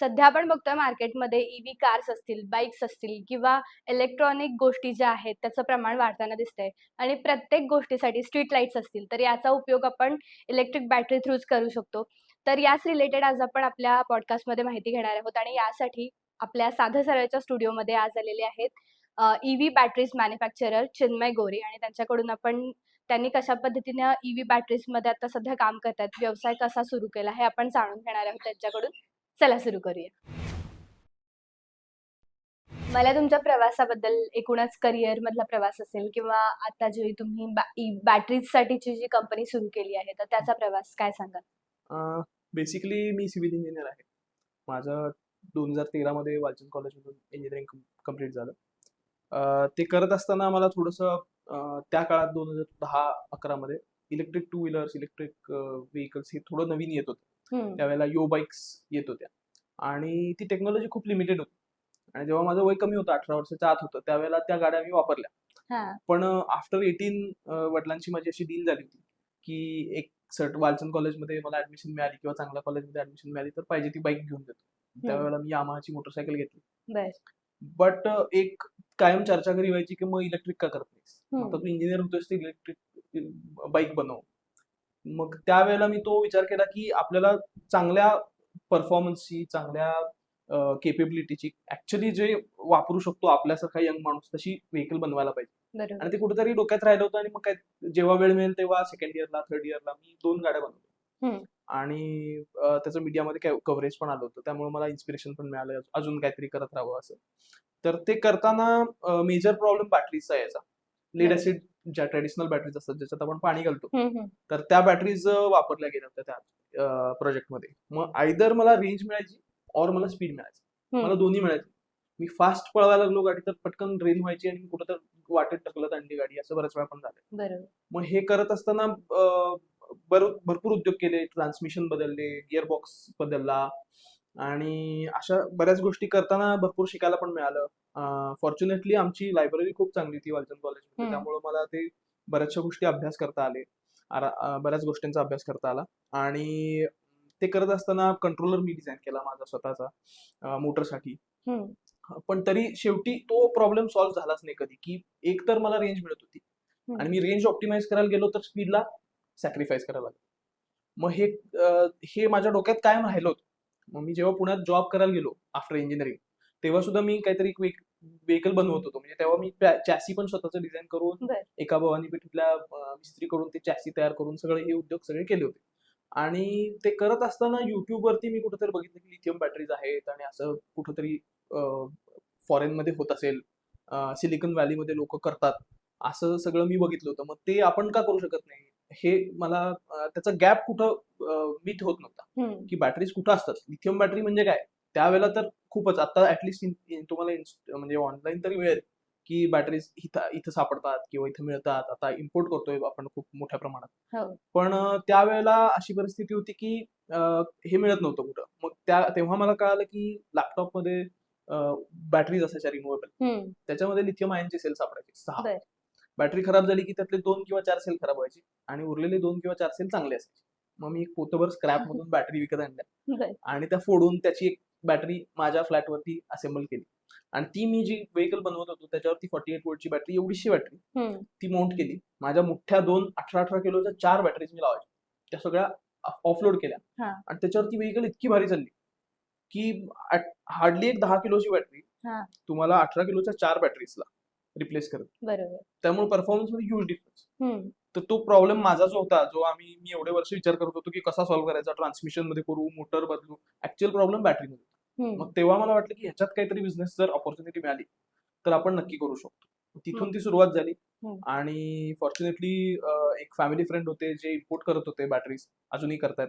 सध्या आपण बघतोय मार्केटमध्ये ईव्ही कार्स असतील, बाईक्स असतील किंवा इलेक्ट्रॉनिक गोष्टी ज्या आहेत त्याचं प्रमाण वाढताना दिसतंय आणि प्रत्येक गोष्टीसाठी स्ट्रीट लाईट्स असतील, तर याचा उपयोग आपण इलेक्ट्रिक बॅटरी थ्रूच करू शकतो. तर याच रिलेटेड आज आपण आपल्या पॉडकास्टमध्ये माहिती घेणार आहोत आणि यासाठी आपल्या साधं सरळच्या स्टुडिओमध्ये आज आलेले आहेत ईव्ही बॅटरीज मॅन्युफॅक्चरर चिन्मय गोरे आणि त्यांच्याकडून आपण त्यांनी कशा पद्धतीनं ईव्ही बॅटरीजमध्ये आता सध्या काम करतायत, व्यवसाय कसा सुरू केला हे आपण जाणून घेणार आहोत त्यांच्याकडून. चला सुरू करूया. मला तुमच्या प्रवासाबद्दल एकूणच करिअर मधला प्रवास असेल किंवा आता जे तुम्ही बॅटरीजसाठीची जी कंपनी सुरू केली आहे, तर त्याचा प्रवास काय सांगाल? बेसिकली मी सिव्हिल इंजिनियर आहे. माझं 2013 मध्ये वालचंद कॉलेजमधून इंजिनिअरिंग कंप्लीट झालं. ते करत असताना मला थोडंसं त्या काळात 2010-11 मध्ये electric two wheelers, electric vehicles हे थोडं नवीन येत होतं. त्यावेळेला यो बाईक्स येत होत्या आणि ती टेक्नॉलॉजी खूप लिमिटेड होती. आणि जेव्हा माझं वय कमी होतं, 18 वर्षाच्या आत होतं, त्यावेळेला त्या गाड्या मी वापरल्या. हां. पण आफ्टर 18 वडिलांची माझी अशी डील झाली होती की एक वालचंद कॉलेजमध्ये मला ऍडमिशन मिळाली किंवा चांगल्या कॉलेजमध्ये ऍडमिशन मिळाली तर पाहिजे ती बाईक घेऊन देतो. त्यावेळेला मी यामाहाची मोटरसायकल घेतली. बर. बट एक कायम चर्चा करी व्हायची की मग इलेक्ट्रिक का करत नाहीस? आता तू इंजिनियर होतोस तर इलेक्ट्रिक बाईक बनव. मग त्यावेळेला मी तो विचार केला की आपल्याला चांगल्या परफॉर्मन्सची, चांगल्या केपेबिलिटीची ऍक्च्युली जे वापरू शकतो आपल्यासारखा यंग माणूस तशी व्हेकल बनवायला पाहिजे. आणि बरोबर. ते कुठेतरी डोक्यात राहिलं होतं आणि मग काय जेव्हा वेळ मिळेल तेव्हा सेकंड इयरला, थर्ड इयरला मी 2 गाड्या बनवल्या. आणि त्याचं मीडियामध्ये कव्हरेज पण आलं होतं. त्यामुळे मला इन्स्पिरेशन पण मिळालं अजून काहीतरी करत राहावं असं. तर ते करताना मेजर प्रॉब्लेम बॅटरीजचा यायचा. लीड बरोबर. ऍसिड ज्या ट्रेडिशनल बॅटरीज असतात ज्याच्यात आपण पाणी घालतो, हं, हं. तर त्या बॅटरीज वापरल्या गेल्या होत्या त्या प्रोजेक्टमध्ये. मग आयदर मला रेंज मिळायची और मला स्पीड मिळायचं. मला दोन्ही मिळायचं. मी फास्ट पळवायला लागलो गाडी तर पटकन ड्रेन व्हायची आणि कुठं तर वाटेत ढकलत आणली गाडी, असं बऱ्याच वेळा पण झालं. बरोबर. मग हे करत असताना भरपूर उद्योग केले, ट्रान्समिशन बदलले, गिअर बॉक्स बदलला आणि अशा बऱ्याच गोष्टी करताना भरपूर शिकायला पण मिळालं. फॉर्च्युनेटली आमची लायब्ररी खूप चांगली होती वालचंद कॉलेजमध्ये, त्यामुळे मला ते बऱ्याचशा गोष्टी अभ्यास करता आले. बऱ्याच गोष्टींचा अभ्यास करता आला आणि ते करत असताना कंट्रोलर मी डिझाईन केला माझा स्वतःचा मोटरसाठी. पण तरी शेवटी तो प्रॉब्लेम सॉल्व्ह झालाच नाही कधी, की एक तर मला रेंज मिळत होती आणि मी रेंज ऑप्टिमाइज करायला गेलो तर स्पीडला सॅक्रिफाईस करायला लागलो. मग हे माझ्या डोक्यात कायम राहिलं होतं. मग मी जेव्हा पुण्यात जॉब करायला गेलो आफ्टर इंजिनिअरिंग, तेव्हा सुद्धा मी काहीतरी व्हेकल बनवत होतो. म्हणजे तेव्हा मी चॅसी पण स्वतःचं डिझाईन करून बर. एका भवानी पेठेतल्या मिस्त्रीकडून ते चॅसी तयार करून सगळे हे उद्योग सगळे केले होते. आणि ते करत असताना YouTube वरती मी कुठेतरी बघितलं की लिथियम बॅटरीज आहेत आणि असं कुठेतरी फॉरेन मध्ये होत असेल, सिलिकॉन व्हॅलीमध्ये लोक करतात, असं सगळं मी बघितलं होतं. मग ते आपण का करू शकत नाही, हे मला त्याचा गॅप कुठं मीट होत नव्हता की बॅटरीज कुठं असतात. लिथियम बॅटरी म्हणजे काय त्यावेळेला तर खूपच, आता ऍटलिस्ट तुम्हाला म्हणजे ऑनलाईन तरी मिळेल की बॅटरीज इथं सापडतात किंवा इथं मिळतात. आता इम्पोर्ट करतोय आपण खूप मोठ्या प्रमाणात. हो. पण त्यावेळेला अशी परिस्थिती होती की हे मिळत नव्हतं कुठं. मग तेव्हा मला कळालं की लॅपटॉपमध्ये बॅटरीज असायच्या रिमूव्हेबल, त्याच्यामध्ये लिथियम आयनचे सेल सापडायचे 6. बर. बॅटरी खराब झाली की त्यातले 2 किंवा 4 सेल खराब व्हायचे आणि उरलेले 2 किंवा 4 सेल चांगले असायचे. मग मी एक पोतभर स्क्रॅप मधून बॅटरी विकत आणल्या बर. आणि त्या फोडून त्याची एक बॅटरी माझ्या फ्लॅटवरती असेंबल केली. आणि ती मी जी व्हेकल बनवत होतो त्याच्यावरती 48 वोल्टची बॅटरी, एवढीशी बॅटरी ती माउंट केली. माझ्या मोठ्या 2 18-18 किलोच्या 4 बॅटरीज मी लावायच्या, त्या सगळ्या ऑफलोड केल्या आणि त्याच्यावरती व्हेकल इतकी भारी चालली की हार्डली एक 10 किलोची बॅटरी तुम्हाला 18 किलोच्या 4 बॅटरीजला रिप्लेस करत. बरोबर. त्यामुळे परफॉर्मन्स मध्ये ह्यूज डिफरन्स. तर तो प्रॉब्लेम माझा जो होता, जो मी एवढे वर्ष विचार करत होतो की कसा सॉल्व्ह करायचा, ट्रान्समिशन मध्ये करू, मोटर बदलू, ऍक्च्युअल प्रॉब्लेम बॅटरीमध्ये. मग तेव्हा मला वाटलं की ह्याच्यात काहीतरी बिझनेस जर ऑपॉर्च्युनिटी मिळाली तर आपण नक्की करू शकतो. तिथून ती सुरुवात झाली. आणि फॉर्च्युनेटली एक फॅमिली फ्रेंड होते जे इम्पोर्ट करत होते बॅटरीज, अजूनही करतात.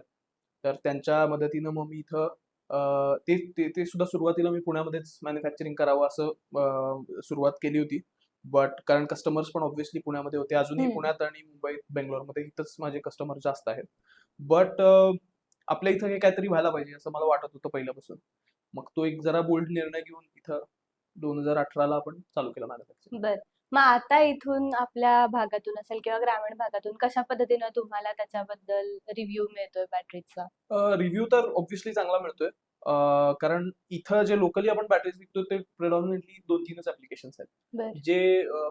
तर त्यांच्या मदतीनं मग मी इथं ते सुद्धा सुरुवातीला मी पुण्यामध्येच मॅन्युफॅक्चरिंग करावं असं सुरुवात केली होती. बट कारण कस्टमर्स पण ऑब्व्हियसली पुण्यामध्ये होते, अजूनही पुण्यात आणि मुंबईत, बेंगलोरमध्ये इथंच माझे कस्टमर जास्त आहेत. बट आपल्या इथं हे काहीतरी व्हायला पाहिजे असं मला वाटत होतं पहिल्यापासून. मग तो एक जरा बोल्ड निर्णय घेऊन इथं 2018ला आपण चालू केलं मॅन्युफॅक्चरिंग. बर. मग आता इथून आपल्या भागातून असेल किंवा ग्रामीण भागातून कशा पद्धतीनं तुम्हाला त्याच्याबद्दल रिव्ह्यू मिळतोय बॅटरीचा? रिव्ह्यू तर ऑब्व्हियसली चांगला मिळतोय. कारण इथं जे लोकली आपण बॅटरीज विकतो ते प्रिडॉमिनेटली 2-3च ऍप्लिकेशन्स आहेत, बर जे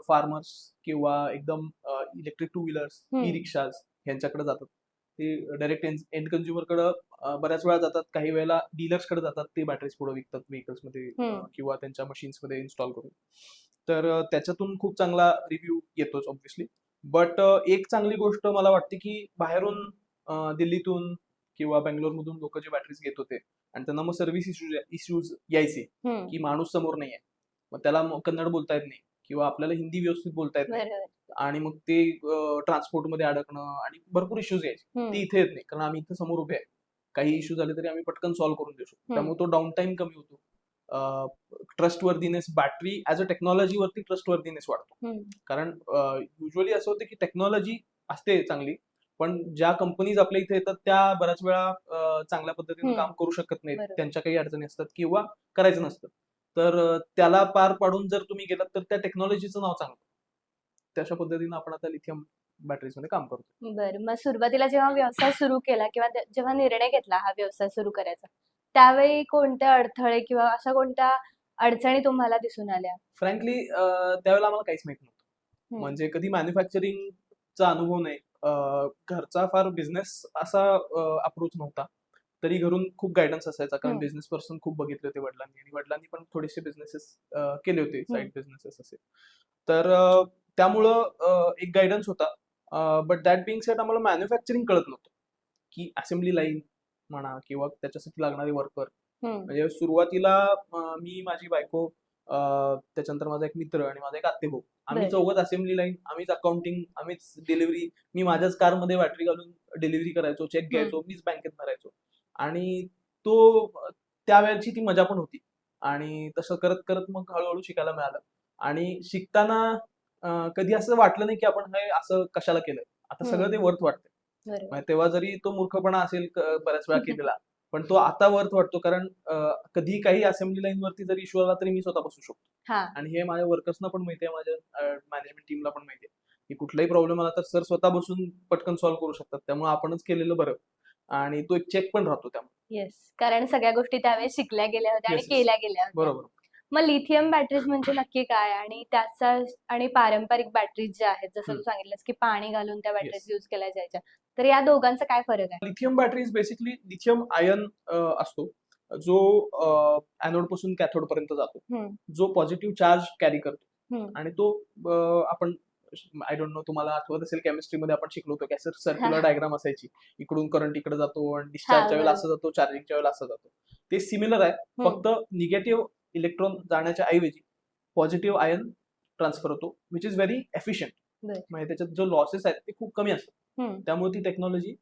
फार्मर्स किंवा एकदम इलेक्ट्रिक टू व्हीलर्स, ई रिक्षाज ह्यांच्याकडे जातात. ते डायरेक्ट एंड कन्झ्युमरकडे बऱ्याच वेळा जातात, काही वेळेला डीलर्सकडे जातात, ते बॅटरीज पुढे विकतात व्हेकल्समध्ये किंवा त्यांच्या मशीन्समध्ये इन्स्टॉल करून. तर त्याच्यातून खूप चांगला रिव्ह्यू येतोच ऑब्व्हियसली. बट एक चांगली गोष्ट मला वाटते की बाहेरून दिल्लीतून किंवा बेंगलोरमधून लोक जे बॅटरीज घेत होते आणि त्यांना मग सर्व्हिस इश्यूज यायचे की माणूस समोर नाहीये, मग त्याला कन्नड बोलता येत नाही किंवा आपल्याला हिंदी व्यवस्थित बोलता येत नाही, बरोबर आणि मग ते ट्रान्सपोर्ट मध्ये अडकणं आणि भरपूर इश्यूज यायचे. ते इथे येत नाही, कारण आम्ही इथे समोर उभे आहे. काही इश्यू झाले तरी आम्ही पटकन सॉल्व्ह करून देऊ शकतो. त्यामुळे तो डाऊन टाइम कमी होतो. ट्रस्टवर्दीनेस, बॅटरी ऍज अ टेक्नॉलॉजीवरती ट्रस्टवर्दीनेस वाढतो. कारण युजली असं होतं की टेक्नॉलॉजी असते चांगली, पण ज्या कंपनीज आपल्या इथे येतात त्या बऱ्याच वेळा चांगल्या पद्धतीने काम करू शकत नाहीत, बरोबर. त्यांच्या काही अडचणी असतात किंवा करायचं नसतं. तर त्याला पार पाडून जर तुम्ही गेलात तर त्या टेक्नॉलॉजीचं नाव चांगलं. तशा पद्धतीने आपण आता लिथियम बॅटरीज मध्ये काम करतो. बरं. मग सुरुवातीला जेव्हा व्यवसाय सुरू केला किंवा जेव्हा निर्णय घेतला हा व्यवसाय सुरू करायचा, त्यावेळी कोणते अडथळे किंवा अशा कोणत्या अडचणी तुम्हाला दिसून आल्या? फ्रँकली त्यावेळेला आम्हाला काहीच माहित नव्हतं. हं. म्हणजे कधी मॅन्युफॅक्चरिंगचा अनुभव नाही. घरचा फार बिझनेस असा अप्रोच नव्हता. तरी घरून खूप गायडन्स असायचा, कारण बिझनेस पर्सन खूप बघितले होते वडिलांनी, आणि वडिलांनी पण थोडेसे बिझनेसेस केले होते, साईड बिझनेसेस असे. तर त्यामुळं एक गायडन्स होता. बट दॅट बिंग सेड आम्हाला मॅन्युफॅक्चरिंग कळत नव्हतं, की असेंब्ली लाईन म्हणा किंवा त्याच्यासाठी लागणारे वर्कर. म्हणजे सुरुवातीला मी, माझी बायको, त्याच्यानंतर माझा एक मित्र आणि माझा एक आत्तेभाऊ, आम्ही बरं. चौघच असेंब्ली लाईन, आम्हीच अकाउंटिंग, आम्हीच डिलिव्हरी. मी माझ्याच कारमध्ये बॅटरी घालून डिलिव्हरी करायचो, चेक घ्यायचो, मीच बँकेत भरायचो. आणि तो त्यावेळची ती मजा पण होती. आणि तसं करत करत मग हळूहळू शिकायला मिळालं. आणि शिकताना कधी असं वाटलं नाही की आपण हे असं कशाला केलं. आता सगळं ते वर्थ वाटतंय. बरोबर. म्हणजे तेव्हा जरी तो मूर्खपणा असेल बऱ्याच वेळा केलेला, पण तो आता वर्थ वाटतो, कारण कधी काही असेंब्ली लाईन वरती जरी इश्यू आला तरी मी स्वतः बसू शकतो. हां. आणि हे माझ्या वर्कर्सना पण माहिती आहे, माझ्या मॅनेजमेंट टीमला पण माहिती आहे की कुठलाही प्रॉब्लेम आला तर सर स्वतः बसून पटकन सॉल्व्ह करू शकतात. त्यामुळे आपणच केलेलं बरं, आणि तो एक चेक पण राहतो त्यामुळे. येस. कारण सगळ्या गोष्टी त्यावेळेस शिकल्या गेल्या होत्या आणि येस येस, केल्या गेल्या होत्या. बरोबर. मग लिथियम बॅटरीज म्हणजे नक्की काय? आणि त्याचा आणि पारंपरिक बॅटरीज ज्या आहेत, जसं हं. तू सांगितलंस की पाणी घालून त्या बॅटरीज येस. यूज केल्या जायच्या. तर या दोघांचा काय फरक आहे? Lithium batteries basically lithium ion असतो, जो एनोड पासून कॅथोड पर्यंत जातो, जो पॉझिटिव्ह चार्ज कॅरी करतो. आणि तो आपण, आय डोंट नो, तुम्हाला आठवत असेल केमिस्ट्रीमध्ये आपण शिकलो होतो की सर्क्युलर डायग्राम असायची, इकडून करंट इकडे जातो आणि डिस्चार्जच्या वेळेला असं जातो, चार्जिंगच्या वेळेला असं जातो. ते सिमिलर आहे, फक्त निगेटिव्ह इलेक्ट्रॉन जाण्याच्या ऐवजी पॉझिटिव्ह आयन ट्रान्सफर होतो, विच इज व्हेरी एफिशियंट. म्हणजे त्याच्यात जो लॉसेस आहेत ते खूप कमी असतात. त्यामुळे ती टेक्नॉलॉजी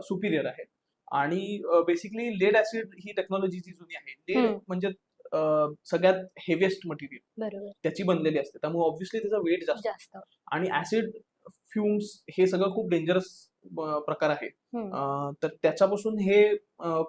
सुपिरियर आहे. आणि बेसिकली लेड ऍसिड ही टेक्नॉलॉजी जी जुनी आहे, लेड म्हणजे सगळ्यात हेवीएस्ट मटेरियल त्याची बनलेली असते, त्यामुळे ऑब्व्हियसली त्याचा वेट जास्त. आणि ऍसिड फ्युम्स हे सगळं खूप डेंजरस प्रकार आहे. तर त्याच्यापासून हे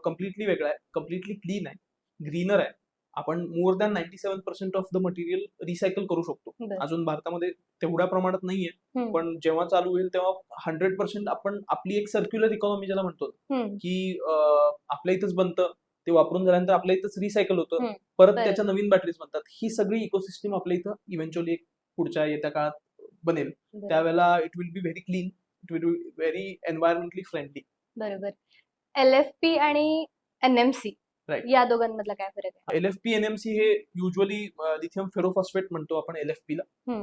कम्प्लिटली वेगळं आहे, कम्प्लिटली क्लीन आहे, ग्रीनर आहे. आपण more than 97% of the material recycle करू शकतो. अजून भारतामध्ये तेवढ्या प्रमाणात नाहीये, पण जेव्हा चालू होईल तेव्हा 100% आपण आपली एक सर्क्युलर इकॉनॉमी ज्याला म्हणतो, की आपल्या इथंच बनतं, ते वापरून झाल्यानंतर आपल्या इथंच रिसायकल होतं, परत त्याच्या नवीन बॅटरीज बनतात. ही सगळी इकोसिस्टम आपल्या इथं इव्हेंच्युअली पुढच्या येत्या काळात बनेल. त्यावेळेला it will be very clean, it will be very एन्व्हायरमेंटली friendly. बरोबर. LFP आणि NMC या दोघांमधला काय फरक आहे? LFP NMC हे युजली लिथियम फेरोफॉस्फेट म्हणतो आपण LFP ला,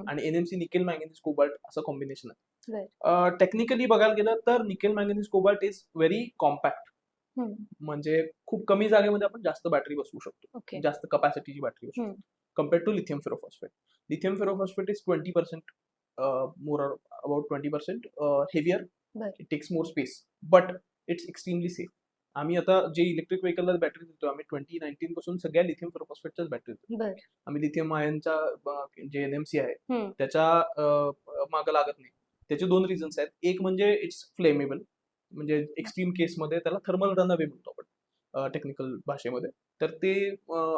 आणि NMC निकेल मॅंगनीज कोबाल्ट असं कॉम्बिनेशन आहे. टेक्निकली बघायला गेलं तर nickel manganese cobalt is very compact. म्हणजे खूप कमी जागेमध्ये आपण जास्त बॅटरी बसवू शकतो, जास्त कपॅसिटीची बॅटरी बसवू शकतो, compared to lithium ferrophosphate. Lithium ferrophosphate is 20% more, about 20% heavier. It takes more space, but it's extremely safe. आम्ही आता जे इलेक्ट्रिक व्हेकलला बॅटरी देतो, आम्ही 2019 पासून सगळ्या लिथियम फेरोफॉस्फेटच्याच बॅटरी देतो. आम्ही लिथियम आयनचा जे NMC आहे त्याच्या मागे लागत नाही. त्याचे 2 रिझन्स आहेत. एक म्हणजे इट्स फ्लेमेबल, म्हणजे एक्स्ट्रीम केसमध्ये त्याला थर्मल रनअवे म्हणतो आपण टेक्निकल भाषेमध्ये. तर ते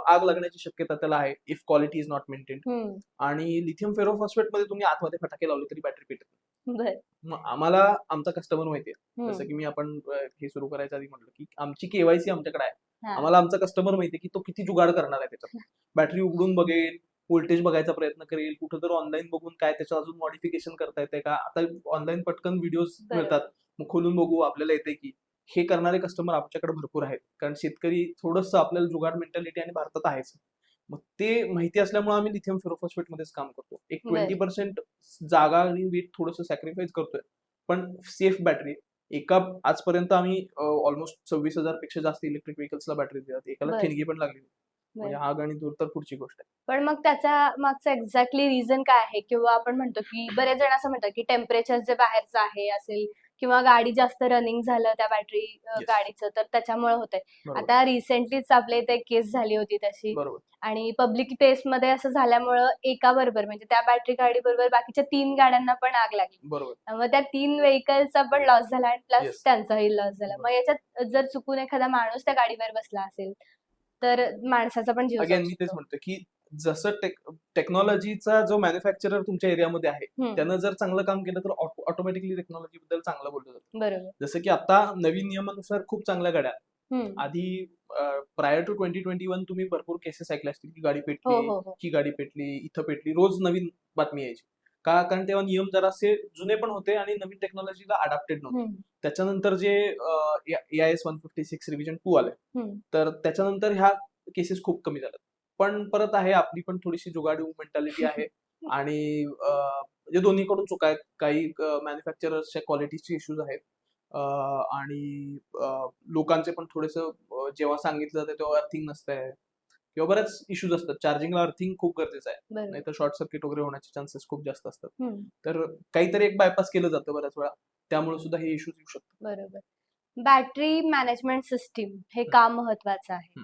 आग लागण्याची शक्यता त्याला आहे if quality is not maintained. आणि लिथियम फेरोफॉस्फेट मध्ये तुम्ही आतमध्ये फटाके लावले तरी बॅटरी पेटत नाही. बर. मग आम्हाला आमचा कस्टमर माहिती आहे. जसं की मी आपण हे सुरू करायच्या आधी म्हटलं की आमची केवायसी आमच्याकडे आहे. हा. आम्हाला आमचा कस्टमर माहिती आहे की तो किती जुगाड करणार आहे त्याच्यात. बॅटरी उघडून बघेल, व्होल्टेज बघायचा प्रयत्न करेल, कुठं तर ऑनलाईन बघून काय त्याच्यात अजून मॉडिफिकेशन करता येते का. आता ऑनलाईन पटकन व्हिडिओज बरोबर. मिळतात, मग खोलून बघू आपल्याला येते की. हे करणारे कस्टमर आमच्याकडे भरपूर आहेत. कारण शेतकरी थोडंसं आपल्याला जुगाड मेंटॅलिटी आणि भारतात आहेच. मग ते माहिती असल्यामुळे आम्ही लिथियम फेरोफॉस्फेट मध्येच काम करतो. एक बरं. 20% जागा आणि वेट थोडंसं सॅक्रिफाईस करतोय. पण सेफ बॅटरी. आजपर्यंत आम्ही ऑलमोस्ट 26,000 पेक्षा जास्त इलेक्ट्रिक व्हेकल्सला बॅटरी दिल्यात. एकाला बरं. ठिणगी पण लागली नाही. म्हणजे बरं. आग आणि धूर तर पुढची गोष्ट आहे. पण मग त्याच्या मागचं एक्झॅक्टली रिझन काय आहे? किंवा आपण म्हणतो की बरेच जण असं म्हणतात की टेम्परेचर जे बाहेरचं आहे असेल किंवा गाडी जास्त रनिंग झालं त्या बॅटरी Yes. गाडीचं तर त्याच्यामुळे होतंय. बरोबर. आता रिसेंटलीच आपल्या इथे एक केस झाली होती तशी बरोबर. आणि पब्लिक टेस्टमध्ये असं झाल्यामुळं एका बरोबर म्हणजे त्या बॅटरी गाडी बरोबर बाकीच्या 3 गाड्यांना पण आग लागली. बरोबर. मग त्या 3 व्हेइकल्सचा पण लॉस झाला आणि प्लस Yes. त्यांचाही लॉस झाला. मग बरोबर. याच्यात जर चुकून एखादा माणूस त्या गाडीवर बसला असेल तर माणसाचा पण जीव जाऊ अगेन मी तेच शकतो. म्हणतो की जसं टेक्नॉलॉजीचा जो मॅन्युफॅक्चरर तुमच्या एरियामध्ये आहे, हं. त्यानं जर चांगलं काम केलं तर ऑटोमॅटिकली टेक्नॉलॉजी बद्दल चांगलं बोललं जातं. बरोबर. जसं की आता नवीन नियमानुसार खूप चांगल्या गाड्या. हं. आधी प्रायर टू 2021 तुम्ही भरपूर केसेस ऐकल्या असतील की गाडी हो, पेटली, हो, हो. ही गाडी पेटली, इथं पेटली. रोज नवीन बातमी यायची. का? कारण तेव्हा नियम जरासे जुने पण होते आणि नवीन टेक्नॉलॉजीला अडॅप्टेड नव्हते. हं. त्याच्यानंतर जे AIS 156 रिव्हिजन 2 आले, हं. तर त्याच्यानंतर ह्या केसेस खूप कमी झाल्या. पण परत आहे आपली पण थोडीशी जुगाडू मेंटॅलिटी आहे आणि म्हणजे दोन्हीकडून चुका आहेत. काही मॅन्युफॅक्चरर्सच्या क्वालिटीचे इश्यूज आहेत. आणि लोकांचे पण थोडंसं जेव्हा सांगितलं जातं तेव्हा अर्थिंग नसतंय किंवा बऱ्याच इश्यूज असतात. चार्जिंगला अर्थिंग खूप गरजेचं आहे. बरोबर. नाहीतर शॉर्ट सर्किट वगैरे होण्याचे चान्सेस खूप जास्त असतात. हं. तर काहीतरी एक बायपास केलं जातं बऱ्याच वेळा. त्यामुळे सुद्धा हे इश्यूज येऊ शकतात. बरोबर. बॅटरी मॅनेजमेंट सिस्टीम हे का महत्वाचं आहे?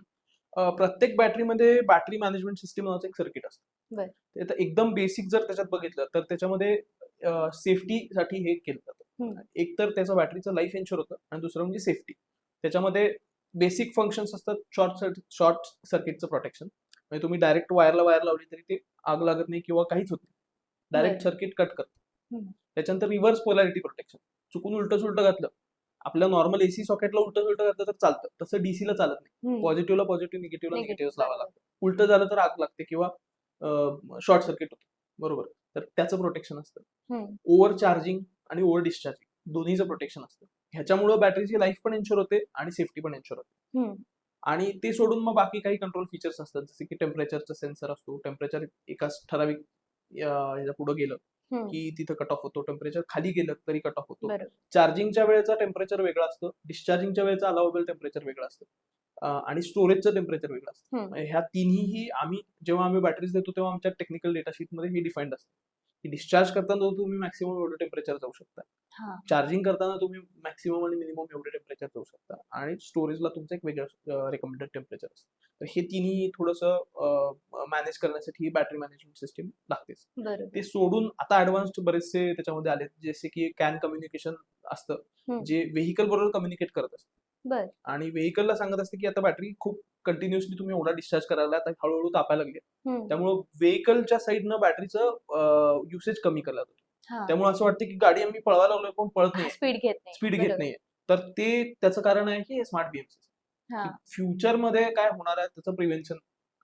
प्रत्येक बॅटरीमध्ये बॅटरी मॅनेजमेंट सिस्टीम नावाचं एक सर्किट असतं. बरं. ते तर एकदम बेसिक जर त्याच्यात बघितलं तर त्याच्यामध्ये सेफ्टीसाठी हे केलं जातं. हं. एक तर त्याचं बॅटरीचं लाईफ इन्शुअर होतं आणि दुसरं म्हणजे सेफ्टी. त्याच्यामध्ये बेसिक फंक्शन्स असतात. शॉर्ट सर्किटचं प्रोटेक्शन. म्हणजे तुम्ही डायरेक्ट वायर लावली तरी ते आग लागत नाही किंवा काहीच होत नाही. डायरेक्ट बरं. सर्किट कट करतं. हं. त्याच्यानंतर रिव्हर्स पोलॅरिटी प्रोटेक्शन. चुकून उलटं-सुलटं घातलं. आपल्या नॉर्मल एसी सॉकेटला उलटं-सुलटं घातलं तर चालतं. तसं डीसीला चालत नाही. हं. पॉझिटिव्हला पॉझिटिव्ह, निगेटिव्हला निगेटिव्ह. निगेटिव्हच लावावं बरोबर. लागतं. उलटं झालं तर आग लागते किंवा शॉर्ट सर्किट होतं. बरोबर. तर त्याचं प्रोटेक्शन असतं. हं. ओव्हर चार्जिंग आणि ओव्हर डिस्चार्जिंग दोन्हीचं प्रोटेक्शन असतं. ह्याच्यामुळं बॅटरीची लाईफ पण इन्शुअर होते आणि सेफ्टी पण इन्शुअर होते. हं. आणि ते सोडून मग बाकी काही कंट्रोल फीचर्स असतात. जसे की टेम्परेचरचा सेन्सर असतो. टेम्परेचर एकाच ठराविक ह्याच्या पुढे गेलं हं. की तिथं कट ऑफ होतो. टेम्परेचर खाली गेलं तरी कट ऑफ होतो. बरोबर. चार्जिंगच्या वेळेचा टेम्परेचर वेगळा असतं. डिस्चार्जिंगच्या वेळेचा अलाउएबल टेम्परेचर वेगळं असतं. आणि स्टोरेजचं टेम्परेचर वेगळं असतं. हं. म्हणजे ह्या तिन्हीही जेव्हा आम्ही बॅटरीज देतो तेव्हा आमच्या टेक्निकल डेटा शीटमध्ये हे डिफाईन्ड असतं. की डिस्चार्ज करताना तुम्ही मॅक्सिमम एवढं टेम्परेचर जाऊ शकता. हां. चार्जिंग करताना तुम्ही मॅक्सिमम आणि मिनिमम एवढे टेम्परेचर जाऊ शकता आणि स्टोरेजला तुमचं एक वेगळं रेकमेंडेड टेम्परेचर असतं. तर हे तिन्ही थोडंसं मॅनेज करण्यासाठी ही बॅटरी मॅनेजमेंट सिस्टीम लागतेच. बरोबर. ते सोडून आता ऍडव्हान्स्ड बरेचसे त्याच्यामध्ये आलेत. जसे की कॅन कम्युनिकेशन असतं. हं. जे व्हेइकल बरोबर कम्युनिकेट करत असतं. बरं. आणि व्हेइकलला सांगत असते की आता बॅटरी खूप कंटिन्युअसली तुम्ही एवढा डिस्चार्ज करायला आता हळूहळू तापायला लागली. हं. त्यामुळं व्हेइकलच्या साईडनं बॅटरीचं युसेज कमी केलं जातं. हां. त्यामुळे असं वाटतं की गाडी आम्ही पळवायला लागलोय पण पळत नाहीये. स्पीड घेत नाही. स्पीड घेत बरोबर. नाहीये. तर ते त्याचं कारण आहे की स्मार्ट बीएमसी. हां. फ्युचरमध्ये काय होणार आहे त्याचं प्रिव्हेन्शन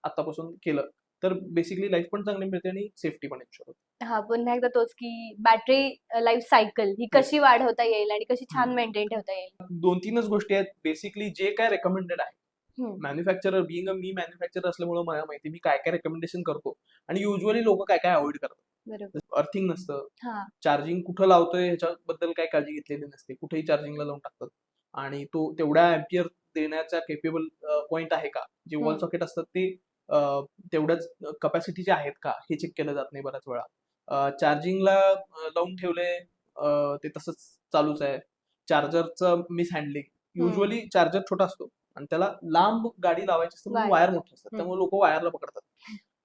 आतापासून केलं तर बेसिकली लाईफ पण चांगली मिळते आणि सेफ्टी पण इन्शुअर होते. हां, पुन्हा एकदा तोच की बॅटरी लाईफ सायकल ही कशी वाढवता येईल आणि कशी छान मेंटेन ठेवता येईल? 2-3च गोष्टी आहेत. बेसिकली जे काय रेकमेंडेड आहे. हं. मॅन्युफॅक्चरर मी मॅन्युफॅक्चरर असल्यामुळे मला माहिती मी काय काय रेकमेंडेशन करतो आणि युजली लोक काय काय अवॉइड करतात. बरोबर. अर्थिंग नसतं. हां. चार्जिंग कुठं लावतोय ह्याच्याबद्दल काही काळजी घेतलेली नसते. कुठेही चार्जिंगला लावून टाकतात आणि तो तेवढ्या अँपियर देण्याचा केपेबल पॉइंट आहे का? जे वॉल हं. सॉकेट असतात ते तेवढ्याच कपॅसिटीचे आहेत का? हे चेक केलं जात नाही बऱ्याच वेळा. चार्जिंगला लावून ठेवलंय ते तसंच चालूच आहे. चार्जरचं मिसहँडलिंग. हं. युजली चार्जर छोटा असतो आणि त्याला लांब गाडी लावायची असते म्हणून वायर. वायर मोठे असतात. हं. त्यामुळे लोक वायरला पकडतात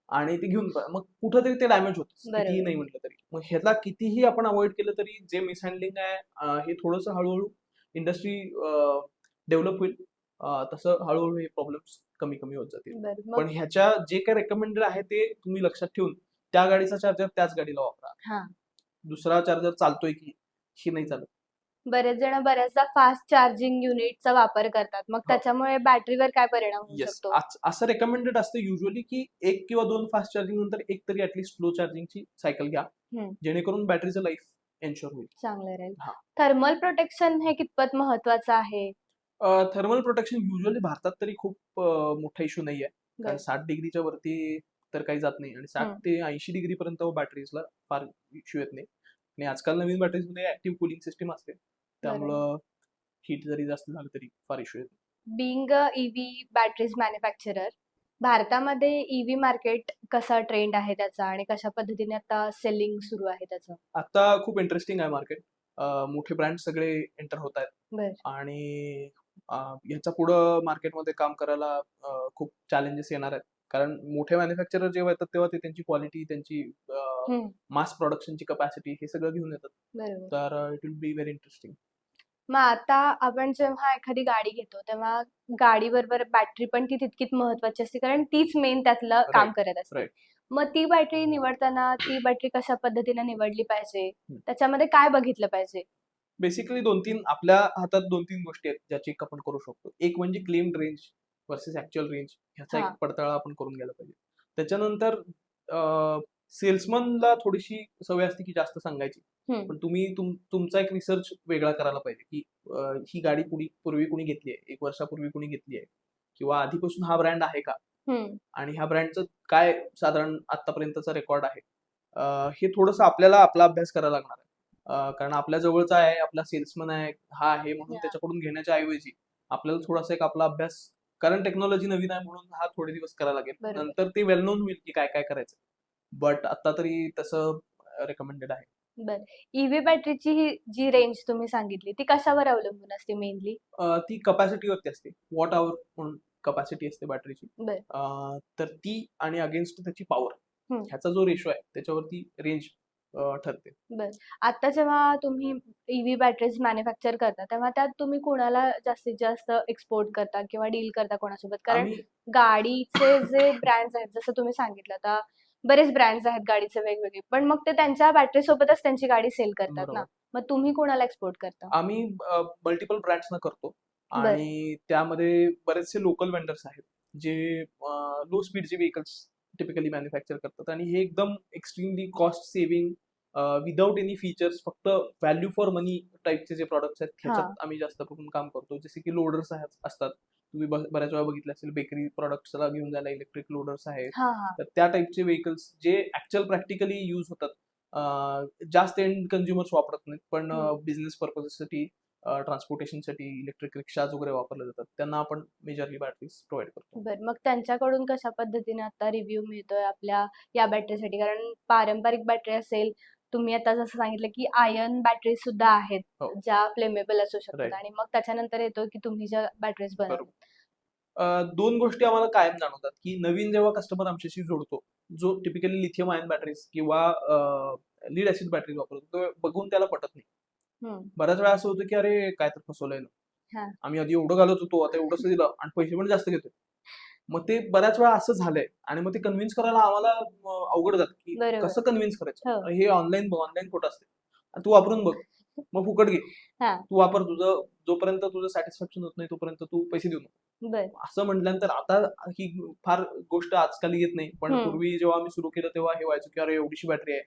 आणि ते घेऊन मग कुठंतरी ते डॅमेज होतं. कितीही बरोबर. नाही म्हटलं तरी. मग ह्याला कितीही आपण अवॉइड केलं तरी जे मिसहँडलिंग आहे हे थोडंसं हळूहळू इंडस्ट्री डेव्हलप होईल. तसं हळूहळू हे प्रॉब्लेम्स कमी कमी होत जातील. बरं. पण मग ह्याच्या जे काही रेकमेंडेड आहे ते तुम्ही लक्षात ठेवून त्या गाडीचा चार्जर त्याच गाडीला वापरा. हां. दुसरा चार्जर चालतोय की नाही चालत. बरेच जण बऱ्याचदा फास्ट चार्जिंग युनिटचा वापर करतात. मग हो. त्याच्यामुळे बॅटरीवर काय परिणाम होऊ येस, शकतो? असं रेकमेंडेड असतं युजली की 1 किंवा 2 फास्ट चार्जिंग नंतर एक तरी ऍटलीस्ट स्लो चार्जिंगची सायकल घ्या, हं, जेणेकरून बॅटरीचं लाईफ एन्शुअर होईल. चांगलं राहील. हा. थर्मल प्रोटेक्शन हे कितपत महत्वाचं आहे? थर्मल प्रोटेक्शन युजली भारतात तरी खूप मोठा इश्यू नाहीये, कारण बरं. 60 डिग्रीच्या वरती तर काही जात नाही आणि 60 हं, ते 80 डिग्री पर्यंत बॅटरीजला फार इश्यू येत नाही. आणि आजकाल नवीन बॅटरीजमध्ये ऍक्टिव्ह कुलिंग सिस्टीम असते, बरोबर. त्यामुळं हीट जरी जास्त झालं तरी फार इश्यू येत नाही. Being a EV batteries manufacturer, भारतामध्ये ईव्ही मार्केट कसा ट्रेंड आहे त्याचा आणि कशा पद्धतीने आता सेलिंग सुरू आहे त्याचं? आता खूप इंटरेस्टिंग आहे मार्केट. मोठे ब्रँड सगळे एंटर होत आहेत बरं. आणि ह्याच्या पुढं मार्केटमध्ये काम करायला खूप चॅलेंजेस येणार आहेत. कारण मोठे मॅन्युफॅक्चरर जेव्हा येतात तेव्हा ते त्यांची क्वालिटी, त्यांची हं, मास प्रोडक्शनची कपॅसिटी हे सगळं घेऊन येतात. बरोबर. तर it will be very interesting. मग आता आपण जेव्हा एखादी गाडी घेतो, तेव्हा गाडीबरोबर बॅटरी पण ती तितकीच महत्त्वाची असते, कारण तीच मेन त्यातलं काम राईट, करत असते. राईट. मग ती बॅटरी निवडताना ती बॅटरी कशा पद्धतीने निवडली पाहिजे? हं. त्याच्यामध्ये काय बघितलं पाहिजे? बेसिकली 2-3 आपल्या हातात 2-3 गोष्टी आहेत ज्याची आपण करू शकतो. एक म्हणजे claimed range versus actual range ह्याचा एक हां. पडताळा आपण करून घ्यायला पाहिजे. त्याच्यानंतर सेल्समनला थोडीशी सवय असते की जास्त सांगायची. हं, पण तुम्ही तुमचा एक रिसर्च वेगळा करायला पाहिजे, की ही गाडी पूर्वी कुणी घेतली आहे, 1 वर्षापूर्वी कुणी घेतली आहे किंवा आधीपासून हा ब्रँड आहे का? हं. आणि ह्या ब्रँडचं काय साधारण आत्तापर्यंतचा रेकॉर्ड आहे. हे थोडंसं आपल्याला आपला अभ्यास करायला लागणार आहे. कारण आपल्या जवळचा आहे, आपला सेल्समन आहे, हा आहे म्हणून हां, त्याच्याकडून घेण्याच्या ऐवजी आपल्याला थोडासा एक आपला अभ्यास, कारण टेक्नॉलॉजी नवीन आहे म्हणून हा थोडे दिवस करायला लागेल. बरोबर. नंतर ते वेल नोन होईल की काय करायचं. बट आता तरी तसं रेकमेंडेड आहे. बरं. ईव्ही बॅटरीची ही जी रेंज तुम्ही सांगितली, ती कशावर अवलंबून असते मेनली? ती कपॅसिटीवरती असते. वॉट आवर म्हणून कपॅसिटी असते बॅटरीची. बरं. तर ती आणि अगेन्स्ट त्याची पॉवर हं. ह्याचा जो रेशो आहे त्याच्यावरती रेंज ठरते. बरं. आता जेव्हा तुम्ही ईव्ही बॅटरीज मॅन्युफॅक्चर करता, तेव्हा त्यात तुम्ही कुणाला जास्तीत जास्त एक्सपोर्ट करता किंवा डील करता कोणासोबत? कारण आम्ही गाडीचे जे ब्रँड्स आहेत, जसं तुम्ही सांगितलं, आता बरेच ब्रँड्स आहेत गाडीचे वेगवेगळे. पण मग ते त्यांच्या बॅटरीसोबतच त्यांची गाडी सेल करतात ना. बरोबर. मग तुम्ही कोणाला एक्सपोर्ट करता? आम्ही मल्टिपल ब्रँड्सना करतो बरं. आणि त्यामध्ये बरेचसे लोकल वेंडर्स आहेत जे लो स्पीडचे व्हेकल्स टिपिकली मॅन्युफॅक्चर करतात आणि हे एकदम extremely cost saving without any features, फक्त व्हॅल्यू फॉर मनी टाईपचे जे प्रॉडक्ट्स आहेत हां. ह्याच्यात आम्ही जास्त करून काम करतो. जसे की लोडर्स असतात. तुम्ही बऱ्याच वेळा बघितलं असेल, बेकरी प्रॉडक्ट्सला घेऊन जायला इलेक्ट्रिक लोडर्स आहेत. हां, हां. तर त्या टाईपचे व्हेकल्स जे ऍक्च्युअल प्रॅक्टिकली यूज होतात. जास्त एंड कन्झ्युमर्स वापरत नाहीत, पण हं. बिझनेस पर्पजसाठी, ट्रान्सपोर्टेशनसाठी इलेक्ट्रिक रिक्षाज वगैरे वापरले जातात. त्यांना आपण मेजरली बॅटरीज प्रोव्हाइड करतो. बरं. मग त्यांच्याकडून कशा पद्धतीने आता रिव्ह्यू मिळतोय आपल्या या बॅटरीसाठी? कारण पारंपरिक बॅटरी असेल, तुम्ही आता जसं सांगितलं, की आयर्न बॅटरीज सुद्धा आहेत, हो, ज्या फ्लेमेबल असू शकतात राईट. आणि मग त्याच्यानंतर येतो, की तुम्ही ज्या बॅटरीज बरोबर. बनवता. 2 गोष्टी आम्हाला कायम जाणवतात, की नवीन जेव्हा कस्टमर आमच्याशी जोडतो, जो टिपिकली लिथियम आयन बॅटरीज किंवा लीड ॲसिड बॅटरीज वापरतो, तो बघून त्याला पटत नाही. हं. बऱ्याच वेळा असं होतं, की "अरे, काय तर फसवलंय ना. हां. आम्ही आधी एवढं घालत होतो, आता एवढंसं दिलं आणि पैसे पण जास्त घेतोय." मग ते बऱ्याच वेळा असं झालंय आणि मग ते कन्व्हिन्स करायला आम्हाला अवघड जातं, की बरोबर. कसं कन्व्हिन्स करायचं? हो. अरे, हे ऑनलाईन खोटं असते. आणि तू वापरून बघ. मग फुकट घे. हां. तू वापर, जोपर्यंत तुझं सॅटिस्फॅक्शन होत नाही तोपर्यंत तू पैसे देऊ नको. बरं. असं म्हटल्यानंतर आता ही फार गोष्ट आजकाल येत नाही. पण हं. पूर्वी जेव्हा आम्ही सुरू केलं तेव्हा हे व्हायचं, की "अरे, एवढीशी बॅटरी आहे.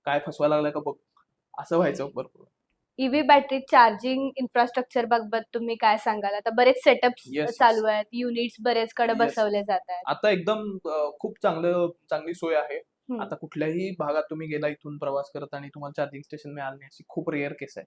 काय फसवायला लागलाय का बघ." असं व्हायचं भरपूर. ईव्ही बॅटरी चार्जिंग इन्फ्रास्ट्रक्चर बाबत तुम्ही काय सांगाल? आता बरेच सेटअप्स येस, येस. चालू आहेत. युनिट्स बरेचकडे येस, बसवले येस. जात आहेत. आता एकदम खूप चांगली सोय आहे. हं. आता कुठल्याही भागात तुम्ही गेला इथून प्रवास करत आणि तुम्हाला चार्जिंग स्टेशन मिळालं नाही, अशी खूप रेअर केस आहे.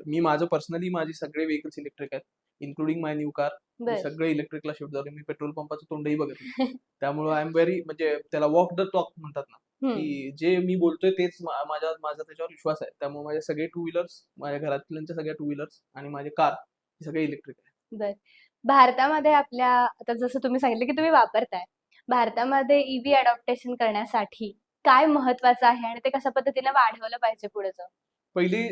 मी पर्सनली माझे सगळे व्हेकल्स इलेक्ट्रिक आहेत, इन्क्लुडिंग माय न्यू कार. मी बरं. सगळे इलेक्ट्रिकला शिफ्ट झालो. मी पेट्रोल पंपाचं तोंडही बघत नाही. त्यामुळं आय एम व्हेरी, म्हणजे त्याला वॉक द टॉक म्हणतात ना, हं. की जे मी बोलतोय तेच माझा त्याच्यावर विश्वास आहे. त्यामुळे माझे सगळे टू व्हीलर्स, माझ्या घरातल्यांच्या सगळ्या टू व्हीलर्स आणि माझे कार हे सगळे इलेक्ट्रिक आहे. बरं. भारतामध्ये आपल्या आता जसं तुम्ही सांगितलं, की तुम्ही वापरताय. भारतामध्ये ईव्ही अडॉप्टेशन करण्यासाठी काय महत्वाचं आहे आणि ते कशा पद्धतीने वाढवलं पाहिजे पुढे जाऊन? पहिली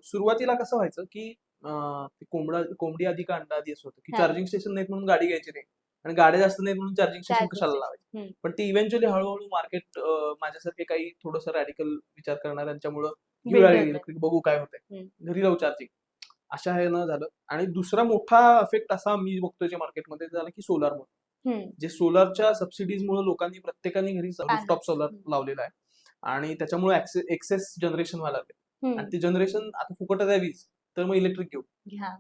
सुरुवातीला कसं व्हायचं, की ते कोंबडी आधी का अंडा आधी असं होतं, की हां. चार्जिंग स्टेशन नाहीत म्हणून गाडी घ्यायची नाही. आणि गाड्या जास्त नाही म्हणून चार्जिंग स्टेशन Charging कशाला station. लावायचे. पण ते इव्हेंच्युअली हळूहळू मार्केट माझ्यासारखे काही थोडंसं रॅडिकल विचार करणाऱ्यांच्यामुळं घेऊया Build होतंय. इलेक्ट्रिक, बघू काय होतंय, हम्म. घरी लावू चार्जिंग, अशा हे न झालं. आणि दुसरा मोठा इफेक्ट असा मी बघतोय जे मार्केटमध्ये झाला की सोलारमुळे. जे सोलारच्या सबसिडीजमुळे लोकांनी प्रत्येकाने घरी रूफटॉप Panels. सोलार लावलेला आहे आणि त्याच्यामुळे एक्सेस जनरेशन व्हायला लागले. आणि ते जनरेशन आता फुकटच आहे वीज, तर मग इलेक्ट्रिक घेऊ, हा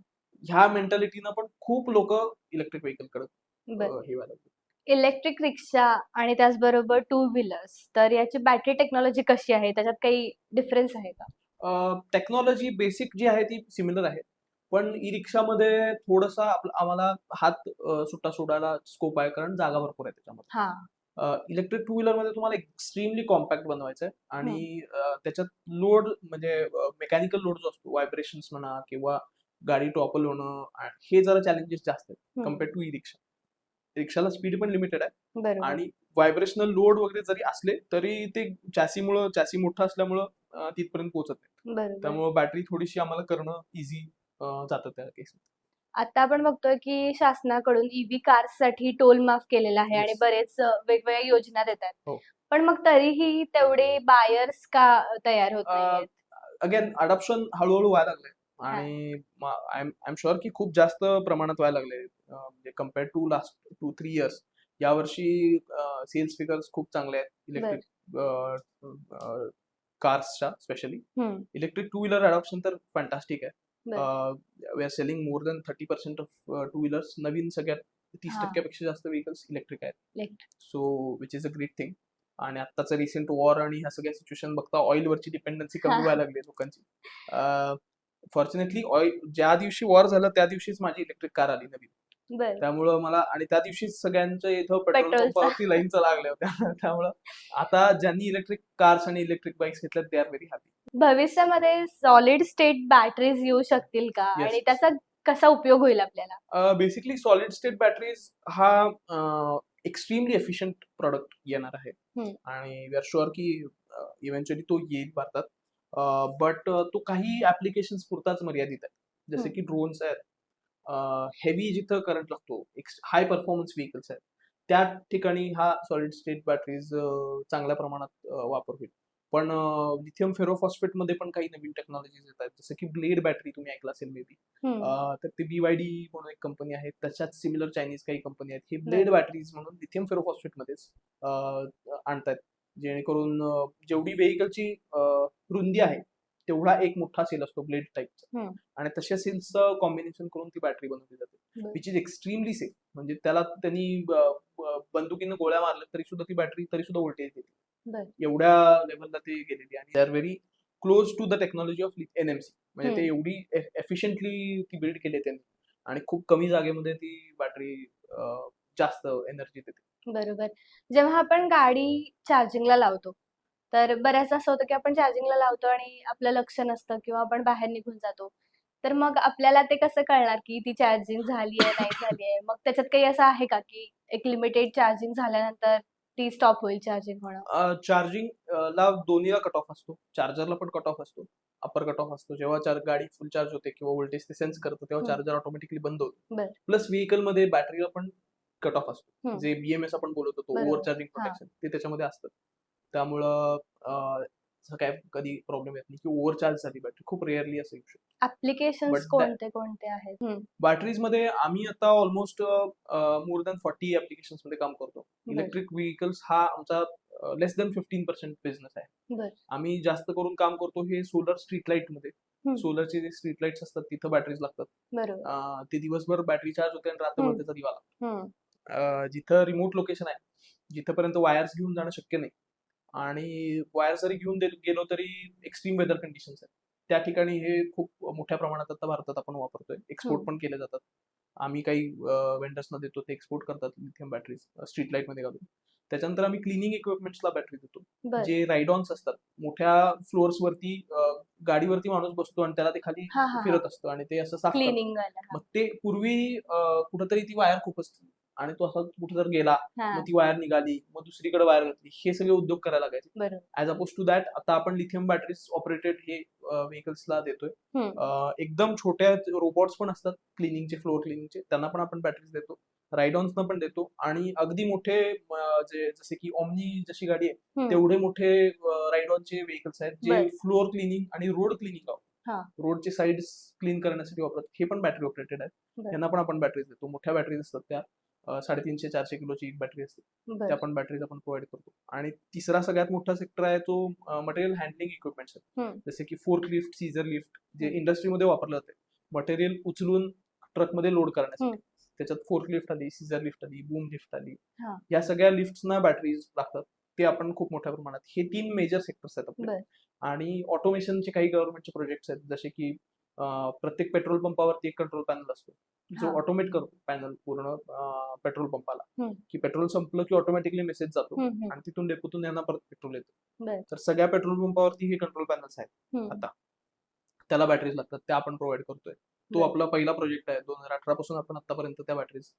ह्या मेंटॅलिटीनं पण खूप लोक इलेक्ट्रिक व्हेकल कडे बरं. हे व्हायला लागले. इलेक्ट्रिक रिक्षा आणि त्याचबरोबर टू व्हीलर्स, तर याची बॅटरी टेक्नॉलॉजी कशी आहे, त्याच्यात काही डिफरन्स आहे का? टेक्नॉलॉजी बेसिक जी आहे ती सिमिलर आहे, पण ई रिक्षामध्ये थोडासा आम्हाला हात सुट्टा सोडायला स्कोप आहे, कारण जागा भरपूर आहे त्याच्यामध्ये. हा इलेक्ट्रिक टू व्हीलर मध्ये तुम्हाला एक्स्ट्रीमली कॉम्पॅक्ट बनवायचं आहे आणि त्याच्यात लोड म्हणजे मेकॅनिकल लोड जो असतो, व्हायब्रेशन्स म्हणा किंवा गाडी टॉपल होणं, हे जरा चॅलेंजेस जास्त आहेत कम्पेअर टू ई रिक्षा. रिक्षाला स्पीड पण लिमिटेड आहे बरोबर. आणि व्हायब्रेशनल लोड वगैरे जरी असले तरी ते चॅसी मोठं असल्यामुळं तिथपर्यंत पोहोचत नाही. बरोबर. त्यामुळे बॅटरी थोडीशी आम्हाला करणं इझी जातं त्या केस. आता आपण बघतोय की शासनाकडून ईव्ही कार्स साठी टोल माफ केलेला आहे आणि Yes. बरेच वेगवेगळ्या योजना देतात. हो. पण मग तरीही तेवढे बायर्स का तयार होत नाहीयेत? अगेन अडॉप्शन हळूहळू व्हायला लागले आणि आय एम शुअर की खूप जास्त प्रमाणात व्हायला लागले, म्हणजे कम्पेअर टू लास्ट 2-3 इयर्स. यावर्षी सेल्स फिगर्स खूप चांगले आहेत इलेक्ट्रिक कार्सच्या, specially. Electric two wheeler adoption तर फॅन्टास्टिक आहे. We are selling more than 30% of two wheelers. नवीन सगळ्यात 30% जास्त व्हेकल्स इलेक्ट्रिक आहेत. So which is a great thing. आणि आत्ताचं रिसेंट वॉर आणि ह्या सगळ्या सिच्युएशन बघता ऑइलवरची डिपेंडन्सी कमी व्हायला लागली लोकांची. फॉर्च्युनेटली ऑइल ज्या दिवशी वॉर झालं त्या दिवशीच माझी इलेक्ट्रिक कार आली नवीन. त्यामुळं मला, आणि त्या दिवशीच सगळ्यांच्या इथं पेट्रोल पेट्रोलचा. पंपावरती लाईनचा लागल्या होत्या. त्यामुळं आता ज्यांनी इलेक्ट्रिक कार्स आणि इलेक्ट्रिक बाईक्स घेतल्यात दे आर व्हेरी हॅपी. भविष्यामध्ये सॉलिड स्टेट बॅटरीज येऊ शकतील का Yes. आणि त्याचा कसा उपयोग होईल आपल्याला? बेसिकली सॉलिड स्टेट बॅटरीज हा एक्स्ट्रीमली एफिशियंट प्रॉडक्ट येणार आहे आणि वी आर शुअर की इव्हेंच्युअली तो येईल भारतात. बट तो काही ऍप्लिकेशन्स पुरताच मर्यादित आहे, जसे की ड्रोन्स आहेत, हेवी जिथं करंट लागतो, हाय परफॉर्मन्स व्हेकल्स आहेत, त्या ठिकाणी हा सॉलिड स्टेट बॅटरीज चांगल्या प्रमाणात वापर होईल. पण लिथियम फेरोफॉस्फेट मध्ये पण काही नवीन टेक्नॉलॉजीज येत आहेत, जसं की ब्लेड बॅटरी तुम्ही ऐकलं असेल मे बी. तर ते BYD म्हणून एक कंपनी आहे, त्याच्यात सिमिलर चायनीज काही कंपनी आहेत, ही ब्लेड बॅटरीज म्हणून लिथियम फेरोफॉस्फेट मध्येच आणतायत, जेणेकरून जेवढी व्हेकलची रुंदी आहे तेवढा एक मोठा सेल असतो ब्लेड टाईपचा, आणि तशा सेल्सचं कॉम्बिनेशन करून ती बॅटरी बनवली जाते, विच इज एक्स्ट्रीमली सेफ. म्हणजे त्याला त्यांनी बंदुकीनं गोळ्या मारल्या तरी सुद्धा ती बॅटरी तरी सुद्धा व्होल्टेज देते, एवढ्या लेवलला ती गेलेली. आणि they are very close to the technology of NMC. म्हणजे ते एवढी एफिशियंटली ती बिल्ड केली त्यांनी आणि खूप कमी जागेमध्ये ती बॅटरी जास्त एनर्जी देते. बरोबर. जेव्हा आपण गाडी चार्जिंगला लावतो, तर बऱ्याच असं होतं की आपण चार्जिंगला लावतो आणि आपलं लक्ष नसतं किंवा आपण बाहेर निघून जातो. तर मग आपल्याला ते कसं कळणार की ती चार्जिंग झाली आहे, नाही झाली आहे? मग त्याच्यात काही असं आहे का की एक लिमिटेड चार्जिंग झाल्यानंतर ती स्टॉप होईल चार्जिंग होणं? चार्जिंग ला दोन्हीला कट ऑफ असतो, चार्जरला पण कट ऑफ असतो, अपर कट ऑफ असतो. जेव्हा गाडी फुल चार्ज होते किंवा व्होल्टेज ते सेन्स करतं तेव्हा चार्जर ऑटोमॅटिकली बंद होतो. प्लस व्हेकल मध्ये बॅटरीला पण कट ऑफ असतो, जे BMS आपण बोलत होतो, ओव्हर चार्जिंग प्रोटेक्शन, ते त्याच्यामध्ये असतं. त्यामुळं असं काय कधी प्रॉब्लेम येत नाही की ओव्हर चार्ज झाली बॅटरी, खूप रेअरली असं येऊ शकतं. ऍप्लिकेशन्स कोणते कोणते आहेत? बॅटरीज मध्ये आम्ही आता ऑलमोस्ट मोर दॅन 40 ऍप्लिकेशन्स मध्ये काम करतो. इलेक्ट्रिक व्हेकल्स हा आमचा लेस दॅन 15% बिझनेस आहे. आम्ही जास्त करून काम करतो हे सोलर स्ट्रीट लाईट मध्ये. सोलरचे जे स्ट्रीट लाईट्स असतात तिथं बॅटरीज लागतात. ते दिवसभर बॅटरी चार्ज होते आणि रात्रभर त्याचा दिवा लागतो. जिथं रिमोट लोकेशन आहे, जिथपर्यंत वायर्स घेऊन जाणं शक्य नाही, आणि वायर जरी घेऊन गेलो तरी एक्स्ट्रीम वेदर कंडिशन्स आहेत, त्या ठिकाणी हे खूप मोठ्या प्रमाणात आता भारतात आपण वापरतोय. एक्सपोर्ट पण केले जातात. आम्ही काही वेंडर्सना देतो, ते एक्सपोर्ट करतात लिथियम बॅटरीज स्ट्रीट लाईट मध्ये घालून. त्याच्यानंतर आम्ही क्लिनिंग इक्विपमेंट्सला बॅटरी देतो, जे राईडॉन्स असतात. मोठ्या फ्लोअर्स वरती गाडीवरती माणूस बसतो आणि त्याला ते खाली फिरत असतं आणि ते असं साफ करतं. मग ते पूर्वी कुठेतरी ती वायर खूप असते आणि तो असा कुठे जर गेला, मग ती वायर निघाली, मग दुसरीकडे वायर घातली, हे सगळे उद्योग करायला लागायचे. ऍज अपोज टू दॅट आता आपण लिथियम बॅटरीज ऑपरेटेड हे व्हेकल्सला देतोय. एकदम छोट्या रोबोट्स पण असतात क्लिनिंगचे, फ्लोअर क्लिनिंगचे, त्यांना पण आपण बॅटरीज देतो. राईड-ऑन्सना पण देतो आणि अगदी मोठे जे जसे की ओमनी जशी गाडी आहे, हम्म. तेवढे मोठे राईड-ऑनचे व्हेकल्स आहेत जे बर. फ्लोअर क्लिनिंग आणि रोड क्लिनिंग हा. रोडचे साईड्स क्लीन करण्यासाठी वापरतात. हे पण बॅटरी ऑपरेटेड आहेत. बर. यांना पण आपण बॅटरीज देतो. मोठ्या बॅटरीज असतात त्या 350-400 किलोची एक बॅटरी असते. बर. त्या पण बॅटरीज आपण प्रोव्हाइड करतो. आणि तिसरा सगळ्यात मोठा सेक्टर आहे तो मटेरियल हँडलिंग इक्विपमेंट्स आहेत. हम्म. जसे की फोर्क लिफ्ट, सीझर लिफ्ट जे हम्म. इंडस्ट्रीमध्ये वापरलं जाते. मटेरियल उचलून ट्रकमध्ये लोड करण्यासाठी. हम्म. त्याच्यात फोर्क लिफ्ट आली, सीझर लिफ्ट आली, बूम लिफ्ट आली. हा. या सगळ्या लिफ्ट्सना बॅटरीज लागतात. ते आपण खूप मोठ्या प्रमाणात हे 3 मेजर सेक्टर्स आहेत आपले. बर. आणि ऑटोमेशनचे काही गव्हर्नमेंटचे प्रोजेक्ट्स आहेत जसे की प्रत्येक पेट्रोल पंपावरती एक कंट्रोल पॅनल असतो जो हा. ऑटोमेट करतो पॅनल पूर्ण पेट्रोल पंपाला हम्म. की पेट्रोल संपलं की ऑटोमॅटिकली मेसेज जातो हम्म. आणि तिथून डेपोतून यांना परत पेट्रोल येतं. बर. तर सगळ्या पेट्रोल पंपावरती हे कंट्रोल पॅनल्स आहेत. हम्म. आता त्याला बॅटरीज लागतात त्या आपण प्रोव्हाइड करतोय. तो बर. आपला पहिला प्रोजेक्ट आहे 2018 पासून आपण आतापर्यंत त्या बॅटरीज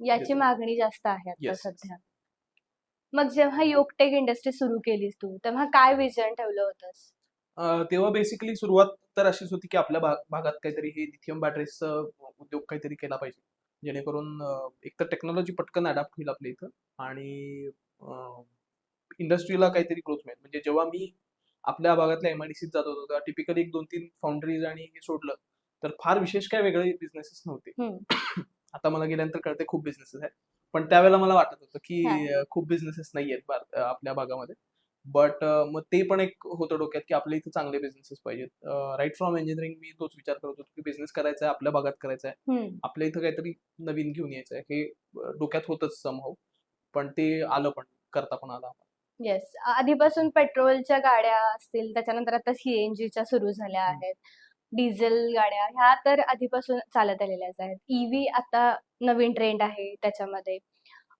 याची देतो. मागणी जास्त आहे आता येस. सध्या. मग जेव्हा योगटेक इंडस्ट्री सुरू केलीस तू तेव्हा काय विजन ठेवलं होतंस? तेव्हा बेसिकली सुरुवात तर अशीच होती की आपल्या भागात काहीतरी हे लिथियम बॅटरीजचा उद्योग काहीतरी केला पाहिजे जेणेकरून एक तर टेक्नॉलॉजी पटकन अडॅप्ट होईल आपल्या इथं आणि इंडस्ट्रीला काहीतरी ग्रोथ मिळेल. म्हणजे जेव्हा मी आपल्या भागातल्या MIDCत जात होतो तेव्हा टिपिकली 1-2-3 फाउंड्रीज आणि हे सोडलं तर फार विशेष काय वेगळे बिझनेसेस नव्हते. हम्म. आता मला गेल्यानंतर कळते खूप बिझनेसेस आहेत. पण त्यावेळेला मला वाटत होतं की हा. खूप बिझनेसेस नाही आहेत आपल्या भागामध्ये. बट मग ते पण एक होतं डोक्यात की आपल्या इथे चांगले बिझनेसेस पाहिजेत. राईट फ्रॉम इंजिनिअरिंग मी तोच विचार करत होतो की बिझनेस करायचा आहे आपल्या भागात करायचा आहे. हम्म. आपल्या इथं काहीतरी नवीन घेऊन यायचं आहे हे डोक्यात होतच समहाऊ. पण ते आलं पण करता पण आलं. येस. आधीपासून पेट्रोलच्या गाड्या असतील त्याच्यानंतर आता CNGच्या सुरू झाल्या हम्म. आहेत. डिझेल गाड्या ह्या तर आधीपासून चालत आलेल्याच आहेत. EV आता नवीन ट्रेंड आहे त्याच्यामध्ये.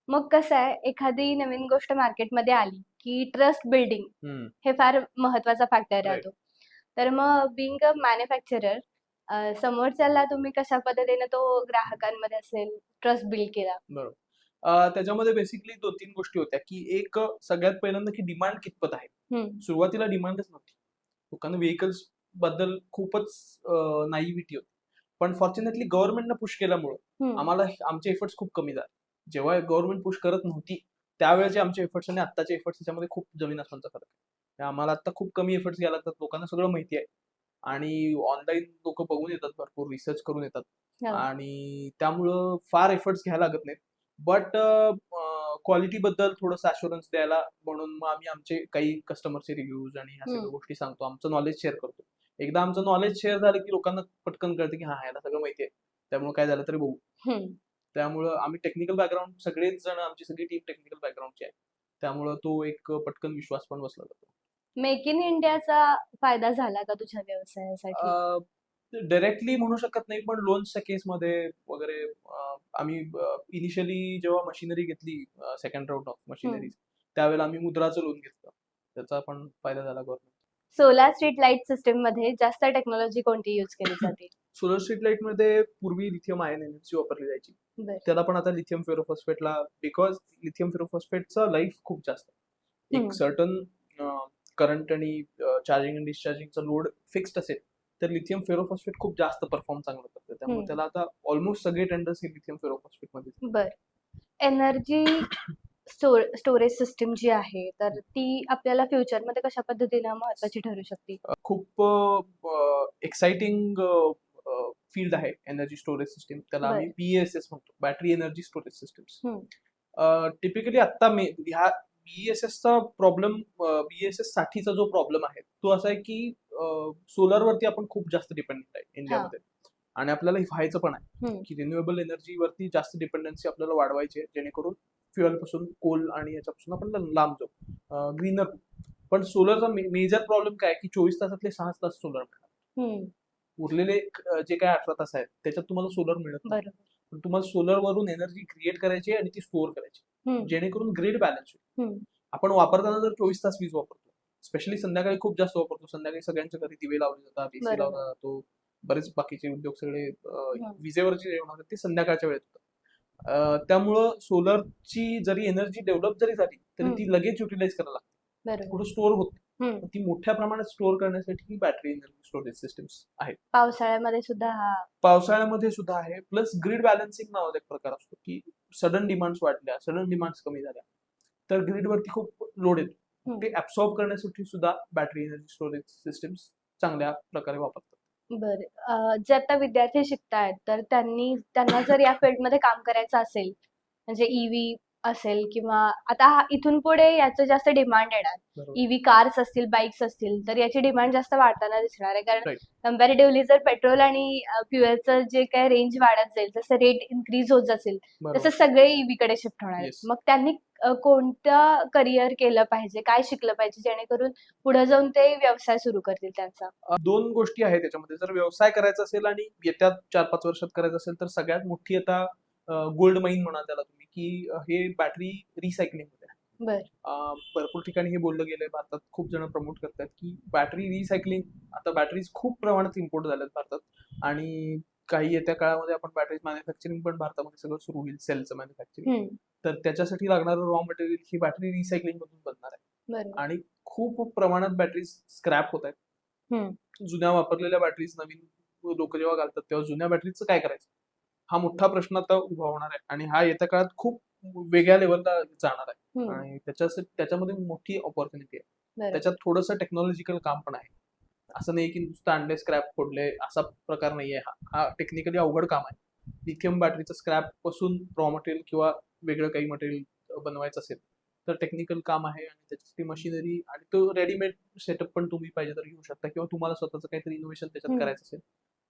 मग कसं आहे एखादी नवीन गोष्ट मार्केटमध्ये आली की ट्रस्ट बिल्डिंग हम्म. हे फार महत्वाचा फॅक्टर राईट. राहतो. तर मग बिंग अ मॅन्युफॅक्चरर समोरच्याला तुम्ही कशा पद्धतीने तो ग्राहकांमध्ये असेल ट्रस्ट बिल्ड केला? बरोबर. त्याच्यामध्ये बेसिकली 2-3 गोष्टी होत्या की एक सगळ्यात पहिल्यांदा की डिमांड कितपत आहे. हम्म. सुरुवातीला डिमांडच नव्हती. लोकांना व्हेकल्स बद्दल खूपच नाईव्हिटी होती. पण फॉर्च्युनेटली गव्हर्नमेंटनं पुश केल्यामुळं हम्म. आम्हाला आमचे एफर्ट्स खूप कमी झाले. जेव्हा गव्हर्नमेंट पुश करत नव्हती त्यावेळेचे आमचे एफर्ट्स आणि आत्ताचे एफर्ट्स याच्यामध्ये खूप जमीन आसमानचा फरक आहे. आम्हाला आता खूप कमी एफर्ट्स घ्यायला लागतात. लोकांना सगळं माहिती आहे आणि ऑनलाईन लोक बघून येतात, भरपूर रिसर्च करून येतात हो. आणि त्यामुळं फार एफर्ट्स घ्यायला लागत नाहीत. बट क्वालिटी बद्दल थोडंसं अश्युरन्स द्यायला म्हणून मग आम्ही आमचे काही कस्टमरचे रिव्ह्यूज आणि ह्या सगळ्या हम्म. गोष्टी सांगतो. आमचं नॉलेज शेअर करतो. एकदा आमचं नॉलेज शेअर झालं की लोकांना पटकन कळतं की हा याला सगळं माहिती आहे. त्यामुळे काय झालं तरी बघू. हम्म. त्यामुळं आम्ही टेक्निकल बॅकग्राऊंड सगळेच जण आमची सगळी टीम टेक्निकल बॅकग्राऊंडची आहे. त्यामुळं तो एक पटकन विश्वास पण बसला जातो. मेक इन इंडियाचा फायदा झाला का तुझ्या व्यवसायासाठी? डायरेक्टली म्हणू शकत नाही पण लोन्सच्या केसमध्ये वगैरे आम्ही इनिशियली जेव्हा मशिनरी घेतली सेकंड राऊंड ऑफ मशिनरीज त्यावेळेला आम्ही मुद्राचं लोन घेतलं. त्याचा पण फायदा झाला government. Solar street light system मध्ये जास्त टेक्नॉलॉजी कोणती यूज केली जाते? सोलर स्ट्रीट लाईट मध्ये पूर्वी लिथियम आयन एनर्जी वापरली जायची. बर. त्याला पण आता लिथियम फेरोफॉस्फेटला बिकॉज लिथियम फेरोफॉस्फेटचा लाईफ खूप जास्त आहे. हम्म. एक सर्टन करंट आणि चार्जिंग आणि डिस्चार्जिंगचा लोड फिक्स्ड असेल तर लिथियम फेरोफॉस्फेट खूप जास्त परफॉर्म चांगलं करतं. त्यामुळे त्याला आता ऑलमोस्ट सगळे टेंडर्स हे लिथियम फेरोफॉस्फेट मध्ये. बर. एनर्जी स्टोरेज सिस्टीम जी आहे तर ती आपल्याला फ्युचर मध्ये कशा पद्धतीने महत्वाची ठरू शकते? खूप एक्साइटिंग फील्ड आहे एनर्जी स्टोरेज सिस्टीम. त्याला आम्ही बर. BESS म्हणतो, बॅटरी एनर्जी स्टोरेज सिस्टम्स. हम्म. टिपिकली आता ह्या BESSचा प्रॉब्लेम BESS साठीचा जो प्रॉब्लेम आहे तो असा आहे की सोलरवरती आपण खूप जास्त डिपेंडेंट आहे हा. इंडियामध्ये आणि आपल्याला हे व्हायचं पण आहे हम्म. की रिन्युएबल एनर्जीवरती जास्त डिपेंडन्सी आपल्याला वाढवायची आहे जेणेकरून फ्युएल पासून कोल आणि याच्यापासून आपण लांब जाऊ ग्रीनर. पण सोलरचा मेजर प्रॉब्लेम काय की 24 तासातले 6 तास सोलर मिळणार. हम्म. उरलेले जे काय 18 तास आहेत त्याच्यात तुम्हाला सोलर मिळत नाही. बरोबर. पण तुम्हाला सोलरवरून एनर्जी क्रिएट करायची आणि ती स्टोअर करायची हम्म. जेणेकरून ग्रिड बॅलन्स होईल. हम्म. आपण वापरताना जर 24 तास वीज वापरतो, स्पेशली संध्याकाळी खूप जास्त वापरतो. संध्याकाळी सगळ्यांच्या घरी दिवे लावले जातात, AC बरोबर. लावला जातो. बरेच बाकीचे उद्योग सगळे हम्म. विजेवरचे जे होणार ते संध्याकाळच्या वेळेत होतात. त्यामुळं सोलरची जरी एनर्जी डेव्हलप जरी झाली तरी हम्म. ती लगेच युटिलाइज करायला लागते. बरोबर. कुठं स्टोअर होत नाही. हम्म. ती मोठ्या प्रमाणात स्टोअर करण्यासाठी बॅटरी एनर्जी स्टोरेज सिस्टम्स आहेत. पावसाळ्यामध्ये सुद्धा हा. पावसाळ्यामध्ये सुद्धा आहे. प्लस ग्रीड बॅलन्सिंग नावाचा एक प्रकार असतो की सडन डिमांड्स वाढल्या, सडन डिमांड्स कमी झाल्या, तर ग्रीडवरती खूप लोड येतो. ते ऍब्सॉर्ब करण्यासाठी सुद्धा बॅटरी एनर्जी स्टोरेज सिस्टम्स चांगल्या प्रकारे वापरतात. बरं. जे आता विद्यार्थी शिकतायत तर त्यांना जर या फील्डमध्ये काम करायचं असेल, म्हणजे ईव्ही असेल किंवा आता इथून पुढे याचं जास्त डिमांड येणार. बरोबर. ईव्ही कार्स असतील, बाईक्स असतील, तर याची डिमांड जास्त वाढताना दिसणार आहे. कारण Right. कम्पॅरेटिव्हली जर पेट्रोल आणि फ्युएलचं जे काही रेंज वाढत जाईल, जसं रेट इन्क्रीज होत जाईल, बरोबर. तसं सगळे ईव्ही कडे शिफ्ट होणार आहेत. Yes. मग त्यांनी कोणतं करिअर केलं पाहिजे, काय शिकलं पाहिजे, जेणेकरून पुढे जाऊन ते व्यवसाय सुरू करतील त्यांचा? दोन गोष्टी आहेत त्याच्यामध्ये. जर व्यवसाय करायचा असेल आणि येत्या 4-5 वर्षात करायचं असेल, तर सगळ्यात मोठी आता गोल्ड माईन म्हणा त्याला तुम्ही, की हे बॅटरी रिसायकलिंग मध्ये आहे. बरं. भरपूर ठिकाणी हे बोललं गेलंय, भारतात खूप जण प्रमोट करतात की बॅटरी रिसायकलिंग. आता बॅटरीज खूप प्रमाणात इम्पोर्ट झाल्यात भारतात आणि काही येत्या काळामध्ये आपण बॅटरीज मॅन्युफॅक्चरिंग पण भारतामध्ये सगळं सुरू होईल, सेलचं मॅन्युफॅक्चरिंग. तर त्याच्यासाठी लागणारं रॉ मटेरियल ही बॅटरी रिसायकलिंग मधून बनणार आहे. बरोबर. आणि खूप प्रमाणात बॅटरीज स्क्रॅप होत आहेत. जुन्या वापरलेल्या बॅटरीज नवीन लोक जेव्हा घालतात तेव्हा जुन्या बॅटरीचं काय करायचं, हा मोठा प्रश्न आता उभा होणार आहे आणि हा येत्या काळात खूप वेगळ्या लेवलला जाणार आहे आणि त्याच्यामध्ये मोठी ऑपॉर्च्युनिटी आहे. बरोबर. त्याच्यात थोडंसं टेक्नॉलॉजिकल काम पण आहे. असं नाही की नुसतं आणले स्क्रॅप फोडले असा प्रकार नाहीये. हा टेक्निकली अवघड काम आहे. लिथियम बॅटरीचं स्क्रॅप पासून रॉ मटेरियल किंवा वेगळं काही मटेरियल बनवायचं असेल तर टेक्निकल काम आहे आणि त्याची मशिनरी आणि तो रेडीमेड सेटअप पण तुम्ही पाहिजे तर घेऊ शकता किंवा तुम्हाला स्वतःचं काहीतरी इनोव्हेशन त्याच्यात करायचं असेल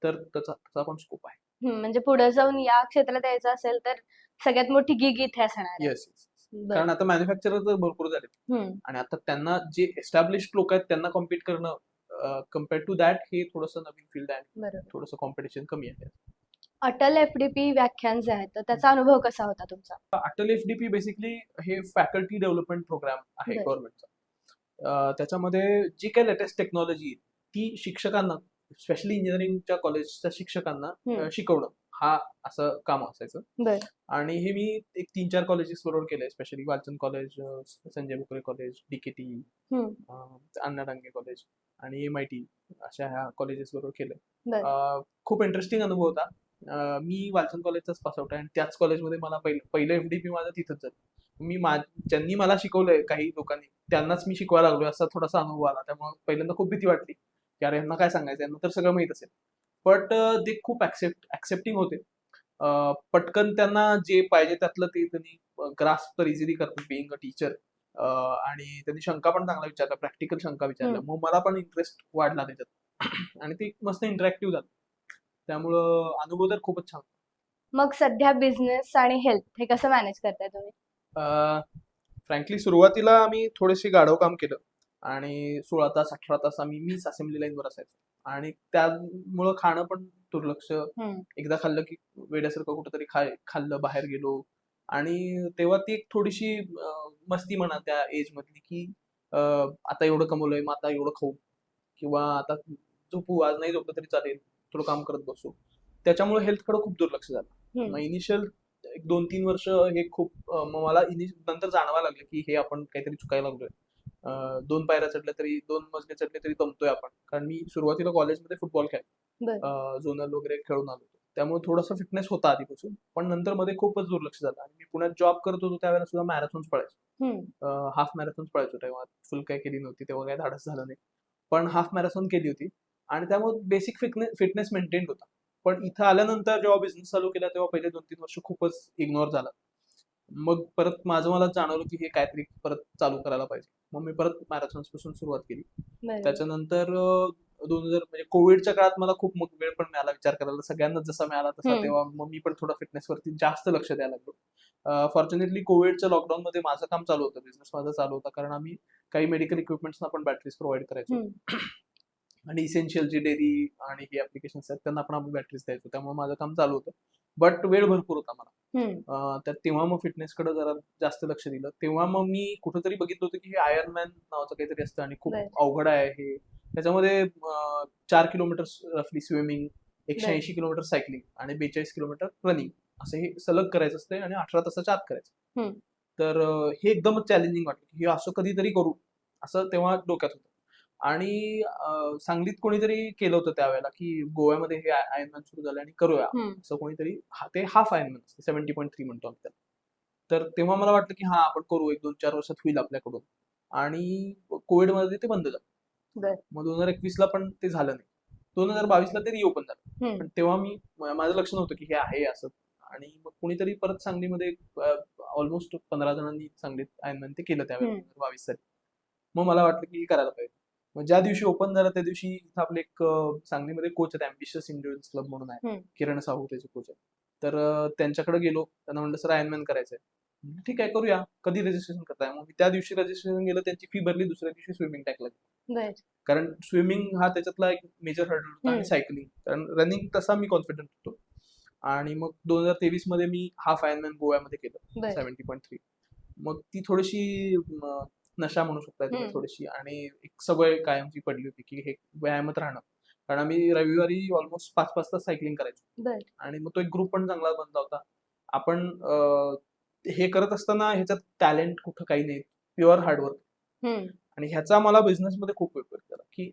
तर तसा पण स्कोप आहे. म्हणजे पुढे जाऊन या क्षेत्रात यायचं असेल तर सगळ्यात मोठी गिग इथे असणार आहे. येस. कारण आता मॅन्युफॅक्चरर तर भरपूर झाले आणि आता त्यांना जे एस्टॅब्लिश्ड लोक आहेत त्यांना कॉम्पिट करणं कम्पेअर्ड टू दॅट हे थोडंसं नवीन फील्ड आहे. बरोबर. थोडंसं कॉम्पिटिशन कमी आहे. अटल एफडीपी व्याख्यान जे आहे तर त्याचा अनुभव कसा होता तुमचा? अटल एफडीपी बेसिकली हे फॅकल्टी डेव्हलपमेंट प्रोग्राम आहे बरं. गव्हर्नमेंटचा. त्याच्यामध्ये जी काही लेटेस्ट टेक्नॉलॉजी ती शिक्षकांना, स्पेशली इंजिनिअरिंगच्या कॉलेजच्या शिक्षकांना शिकवणं हा असं काम असायचं. बरं. आणि हे मी एक 3-4 कॉलेजेस बरोबर केलंय, specially Walchand college, Sanjay Bhokare college, DKT, Anna Dange college आणि MIT अशा ह्या कॉलेजेस बरोबर केलंय. बरं. खूप इंटरेस्टिंग अनुभव होता. मी वालचंद कॉलेजचाच पास आउट आहे आणि त्याच कॉलेजमध्ये मला पहिलं एफडीपी माझं तिथंच झालं. ज्यांनी मला शिकवलंय काही लोकांनी त्यांनाच मी शिकवायला लागलोय असा थोडासा अनुभव आला. त्यामुळे पहिल्यांदा खूप भीती वाटली की अरे यांना काय सांगायचं, यांना तर सगळं माहित असेल. बट ते खूप ऍक्सेप्टिंग होते. पटकन त्यांना जे पाहिजे त्यातलं ते त्यांनी ग्रास्प तर इझिली करतात बिईंग अ टीचर. आणि त्यांनी शंका पण चांगला विचारल्या, प्रॅक्टिकल शंका विचारल्या. मग मला पण इंटरेस्ट वाढला त्याच्यात आणि ते मस्त इंटरॅक्टिव्ह झालं. त्यामुळं अनुभव तर खूपच छान. मग सध्या बिझनेस आणि हेल्थ हे कसं मॅनेज करताय तुम्ही? फ्रँकली सुरुवातीला आम्ही थोडेसे गाढव काम केलं आणि 16 तास 18 तास मीच असेंब्ली लाईनवर असायचो आणि त्यामुळं खाणं पण दुर्लक्ष. एकदा खाल्लं की वेड्यासारखं कुठंतरी खाल्लं, बाहेर गेलो आणि तेव्हा ती एक थोडीशी मस्ती म्हणा त्या एज मधली की आता एवढं कमवलंय मग आता एवढं खाऊ किंवा आता झोपू, आज नाही झोपलं तरी चालेल, थोडं काम करत बसू. त्याच्यामुळे हेल्थकडे खूप दुर्लक्ष झालं. मग इनिशियल 1-2-3 वर्ष हे खूप मग मला नंतर जाणवायला लागलं की हे आपण काहीतरी चुकायला लागलोय. 2 पायऱ्या चढल्या तरी, 2 मजले चढले तरी दमतोय आपण. कारण मी सुरुवातीला कॉलेजमध्ये फुटबॉल खेळायचो, झोनल वगैरे खेळून आलो होतो. त्यामुळे थोडासा फिटनेस होता आधीपासून, पण नंतर मध्ये खूपच दुर्लक्ष झालं आणि मी पुण्यात जॉब करत होतो त्यावेळेला सुद्धा मॅरेथॉन्स पळायचो. हाफ मॅरेथॉन्स पळायचो तेव्हा. फुल काय केली नव्हती तेव्हा, काही धाडस झालं नाही. पण हाफ मॅरेथॉन केली होती आणि त्यामुळे बेसिक फिटनेस मेंटेन होता. पण इथं आल्यानंतर जेव्हा बिझनेस चालू केला तेव्हा पहिले 2-3 वर्ष खूपच इग्नोर झाला. मग परत मला जाणवलं की हे काहीतरी परत चालू करायला पाहिजे. मग मी परत मॅरेथॉन्स पासून सुरुवात केली. त्याच्यानंतर 2000 म्हणजे कोविडच्या काळात मला खूप वेळ पण मिळाला विचार करायला. सगळ्यांनाच जसा मिळाला तसा तेव्हा मग मी पण थोडा फिटनेसवरती जास्त लक्ष द्यायला लागलो. फॉर्च्युनेटली कोविडच्या लॉकडाऊन मध्ये माझं काम चालू होतं, बिझनेस माझा चालू होता, कारण आम्ही काही मेडिकल इक्विपमेंट्सना पण बॅटरीज प्रोव्हाइड करायचो आणि इसेन्शियल जी डेअरी आणि हे ऍप्लिकेशन्स आहेत त्यांना पण आम्ही बॅटरीज द्यायचो. त्यामुळे माझं काम चालू होतं, बट वेळ भरपूर होता मला. तर तेव्हा मग फिटनेसकडे जरा जास्त लक्ष दिलं. तेव्हा मग मी कुठेतरी बघितलं होतं की हे आयर्नमॅन नावाचं काहीतरी असतं आणि खूप अवघड आहे हे. त्याच्यामध्ये 4 किलोमीटर रफली स्विमिंग, 180 किलोमीटर सायकलिंग आणि 42 किलोमीटर रनिंग असं हे सलग करायचं असतंय आणि 18 तासाच्या आत करायचं. तर हे एकदमच चॅलेंजिंग वाटलं की हे असं कधीतरी करू असं तेव्हा डोक्यात होतं. आणि सांगलीत कोणीतरी केलं होतं त्यावेळेला की गोव्यामध्ये हे आयर्नमॅन सुरू झालं आणि करूया असं कोणीतरी. ते हाफ आयर्नमॅन असते, 70.3 म्हणतो आम्ही त्याला. तर तेव्हा मला वाटलं की हा आपण करू, 1-2-4 वर्षात होईल आपल्याकडून. आणि कोविडमध्ये ते बंद झालं. मग 2021ला पण ते झालं नाही. 2022ला ते रिओपन झालं. पण तेव्हा माझं लक्ष नव्हतं की हे आहे असं. आणि मग कुणीतरी परत सांगलीमध्ये ऑलमोस्ट 15 जणांनी सांगलीत आयर्नमॅन ते केलं त्यावेळेला 2022 साली. मग मला वाटलं की हे करायला पाहिजे. मग ज्या दिवशी ओपन झालं त्या दिवशी इथं आपले एक सांगलीमध्ये कोच आहेत, अम्बिशियस इंडिव्हिज्युअल्स क्लब म्हणून आहे, किरण साहू त्याचे कोच आहेत. तर त्यांच्याकडे गेलो, त्यांना म्हणलं सर आयर्नमॅन करायचंय. ठीक आहे करूया, कधी रजिस्ट्रेशन करताय. मग त्या दिवशी रजिस्ट्रेशन गेलं, त्यांची फी भरली, दुसऱ्या दिवशी स्विमिंग टाकलं. कारण स्विमिंग हा त्याच्यातला एक मेजर हर्डल होता आणि सायकलिंग. कारण रनिंग तसा मी कॉन्फिडंट होतो. आणि मग 2023 मध्ये मी हाफ आयर्नमॅन गोव्यामध्ये केलं 70.3. मग ती थोडीशी नशा म्हणू शकता तुम्ही थोडीशी, आणि एक सवय कायमची पडली होती की हे व्यायामात राहणं. कारण आम्ही रविवारी ऑलमोस्ट 5-5 तास सायकलिंग करायचो. आणि मग तो एक ग्रुप पण चांगला बनला होता. आपण हे करत असताना ह्याच्यात टॅलेंट कुठं काही नाही, प्युअर हार्डवर्क. आणि ह्याचा मला बिझनेसमध्ये खूप उपयोग झाला की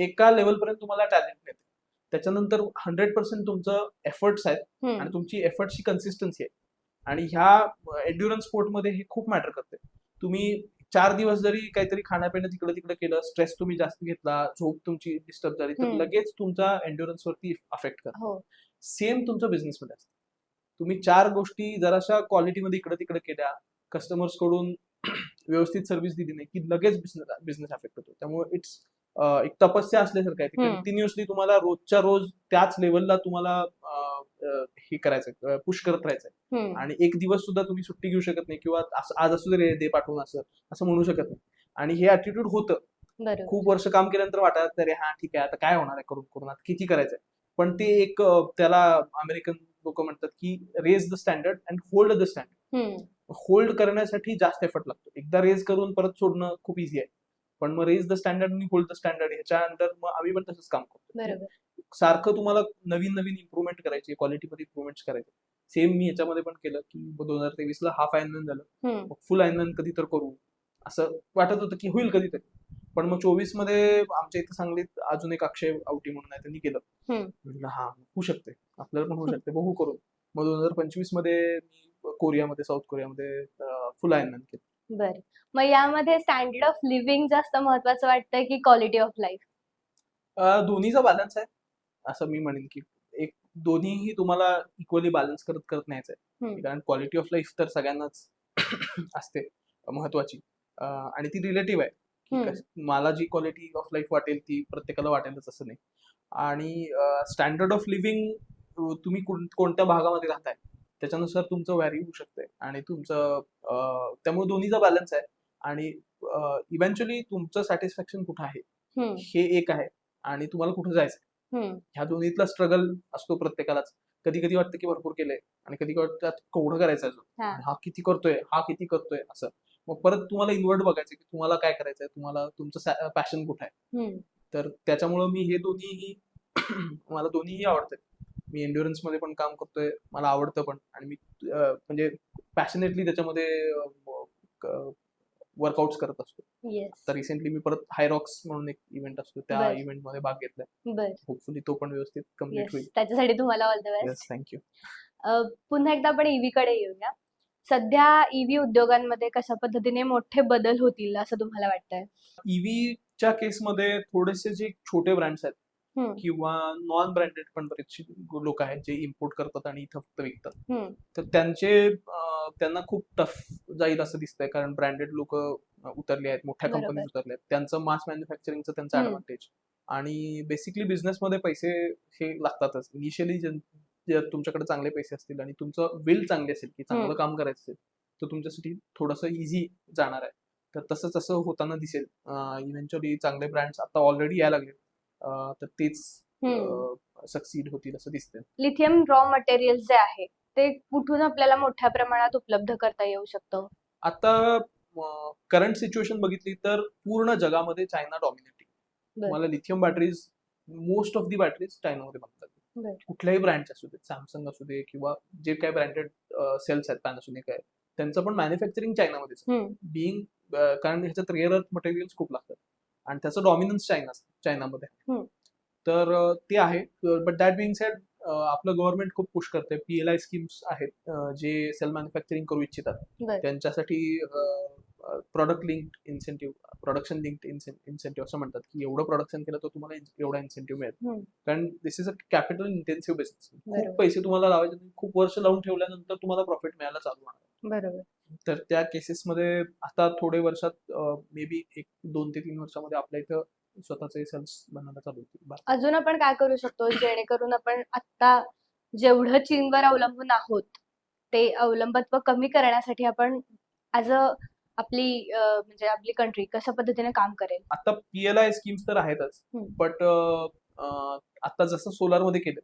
एका लेवलपर्यंत तुम्हाला टॅलेंट मिळते, त्याच्यानंतर 100% तुमचं एफर्ट्स आहेत आणि तुमची एफर्ट्सची कन्सिस्टन्सी आहे. आणि ह्या एन्ड्युरन्स स्पोर्टमध्ये हे खूप मॅटर करते. तुम्ही 4 दिवस जरी काहीतरी खाण्यापिणं तिकडे तिकडे केलं, स्ट्रेस तुम्ही जास्त घेतला, झोप तुमची डिस्टर्ब झाली, तर लगेच तुमचा एन्ड्युरन्स वरती अफेक्ट करतो. सेम तुमचं बिझनेसमध्ये असतं. तुम्ही 4 गोष्टी जराशा क्वालिटीमध्ये इकडे तिकडे केल्या, कस्टमर्स कडून व्यवस्थित सर्व्हिस दिली नाही की लगेच बिझनेस अफेक्ट होतो. त्यामुळे इट्स एक तपस्या असल्यासारखं आहे. कंटिन्युअसली तुम्हाला रोजच्या रोज त्याच लेवलला तुम्हाला हे करायचंय, पुश करत राहायचंय. आणि एक दिवस सुद्धा तुम्ही सुट्टी घेऊ शकत नाही किंवा आज असू दे पाठवून असं म्हणू शकत नाही. आणि हे ऍटिट्यूड होतं. खूप वर्ष काम केल्यानंतर वाटत अरे हा ठीक आहे, आता काय होणार आहे करून करून, आता किती करायचंय. पण ते एक त्याला अमेरिकन लोक म्हणतात की raise the standard and hold the standard. Hold करण्यासाठी जास्त एफर्ट लागतो. एकदा रेज करून परत सोडणं खूप इझी आहे. पण मग रेज द स्टँडर्ड आणि होल्ड द स्टँडर्ड ह्याच्या अंडर मग आम्ही पण तसंच काम करतो. सारखं तुम्हाला नवीन नवीन इम्प्रुव्हमेंट करायची, क्वालिटीमध्ये इम्प्रुव्हमेंट करायचे. सेम मी याच्यामध्ये पण केलं की 2023ला हाफ आयर्नमॅन झालं, फुल आयर्नमॅन कधी तर करू असं वाटत होतं की होईल कधीतरी. पण मग 24 मध्ये आमच्या इथे सांगलीत अजून एक अक्षय आवटी म्हणून आहे, त्यांनी केलं. म्हटलं हा होऊ शकते, आपल्याला पण होऊ शकते, बघू करून. मग 2025 मध्ये मी कोरियामध्ये, साऊथ कोरियामध्ये फुल आयर्नमॅन केलं. बरं. मग यामध्ये स्टँडर्ड ऑफ लिव्हिंग जास्त महत्वाचं वाटतं की क्वालिटी ऑफ लाईफ? दोन्हीचा बॅलन्स आहे असं मी म्हणेन की एक दोन्हीही तुम्हाला इक्वली बॅलन्स करत करत न्यायचं आहे. कारण क्वालिटी ऑफ लाईफ तर सगळ्यांनाच असते महत्वाची, आणि ती रिलेटिव्ह आहे. मला जी क्वालिटी ऑफ लाईफ वाटेल ती प्रत्येकाला वाटेलच असं नाही. आणि स्टँडर्ड ऑफ लिव्हिंग तुम्ही कोणत्या भागामध्ये राहताय त्याच्यानुसार तुमचं व्हॅरी होऊ शकते. आणि तुमचं त्यामुळे दोन्हीचा बॅलन्स आहे. आणि इव्हेंच्युअली तुमचं सॅटिस्फॅक्शन कुठं आहे हे एक आहे, आणि तुम्हाला कुठं जायचं ह्या दोन्हीतला स्ट्रगल असतो प्रत्येकालाच. कधी कधी वाटतं की भरपूर केलंय, आणि कधी वाटतं केवढं करायचं अजून, हा किती करतोय असं. मग परत तुम्हाला इनवर्ड बघायचं की तुम्हाला काय करायचंय, तुम्हाला तुमचं पॅशन कुठं आहे. तर त्याच्यामुळं मी हे दोन्हीही मला दोन्हीही आवडतंय. मी एन्ड्युरन्स मध्ये पण काम करतोय, मला आवडतं पण, आणि मी म्हणजे पॅशनेटली त्याच्यामध्ये वर्कआउट करत असतो. तर रिसेंटली मी परत हायरॉक्स म्हणून एक इव्हेंट असतो, त्या इव्हेंट मध्ये भाग घेतलाय. होपफुली तो पण व्यवस्थित कम्प्लीट होईल. त्याच्यासाठी तुम्हाला ऑल द बेस्ट. थँक्यू. पुन्हा एकदा आपण ईव्ही कडे येऊया. सध्या ईव्ही उद्योगांमध्ये कशा पद्धतीने मोठे बदल होतील असं तुम्हाला वाटतंय? ईव्हीच्या केसमध्ये थोडेसे जे छोटे ब्रँड्स आहेत किंवा नॉन ब्रँडेड पण बरेचसे लोक आहेत जे इम्पोर्ट करतात आणि इथं फक्त विकतात, तर त्यांना खूप टफ जाईल असं दिसतंय. कारण ब्रँडेड लोक उतरले आहेत, मोठ्या कंपनीज उतरल्या आहेत, त्यांचं मास मॅन्युफॅक्चरिंगचं त्यांचं ऍडव्हान्टेज. आणि बेसिकली बिझनेसमध्ये पैसे हे लागतातच. इनिशियली जर तुमच्याकडे चांगले पैसे असतील आणि तुमचं विल चांगली असेल की चांगलं काम करायचं असेल, तर तुमच्यासाठी थोडंसं इझी जाणार आहे. तर तसं होताना दिसेल. इव्हेंच्युअली चांगले ब्रँड्स आता ऑलरेडी यायला लागले, तर तेच सक्सीड होतील असं दिसतंय. लिथियम रॉ मटेरियल जे आहे ते कुठून आपल्याला मोठ्या प्रमाणात उपलब्ध करता येऊ शकतं? आता करंट सिच्युएशन बघितली तर पूर्ण जगामध्ये चायना डॉमिनेटिंग. तुम्हाला lithium batteries, most of the batteries चायनामध्ये बनतात. कुठल्याही ब्रँडचे असू दे, सॅमसंग असू दे किंवा जे काही ब्रँडेड सेल्स आहेत, पॅनासोनिक आहे, त्यांचं पण मॅन्युफॅक्चरिंग चायनामध्येच बिईंग, कारण ह्याच्यात रेअर अर्थ मटेरियल्स खूप लागतात. आणि त्याचं डॉमिनन्स चायनामध्ये आहे. हम्म. तर ते आहे. बट दॅट बिंग सेड आपलं गव्हर्नमेंट खूप पुश करते. PLI स्कीम्स आहेत जे सेल्फ मॅन्युफॅक्चरिंग करू इच्छितात बर. त्यांच्यासाठी product linked incentive, production linked incentive असं म्हणतात, की एवढं प्रोडक्शन केलं तर तुम्हाला एवढा इन्सेंटिव्ह मिळेल. हम्म. कारण this is a capital intensive business. खूप बरोबर. पैसे तुम्हाला लावायचे नाही, खूप वर्ष लावून ठेवल्यानंतर तुम्हाला प्रॉफिट मिळायला चालू होणार. बरोबर. तर त्या केसेसमध्ये आता थोडे वर्षात मे बी 2 ते 3 वर्षामध्ये आपल्या इथं स्वतःचे सेल्स बनायला चालू होतील. अजून आपण काय करू शकतो जेणेकरून आपण आता जेवढं चीनवर अवलंबून आहोत ते अवलंबत्व कमी करण्यासाठी आपण ॲज अ म्हणजे आपली कंट्री कशा पद्धतीने काम करेल? आता PLI स्कीम्स तर आहेतच, हम्म. बट आता जसं सोलार मध्ये केलं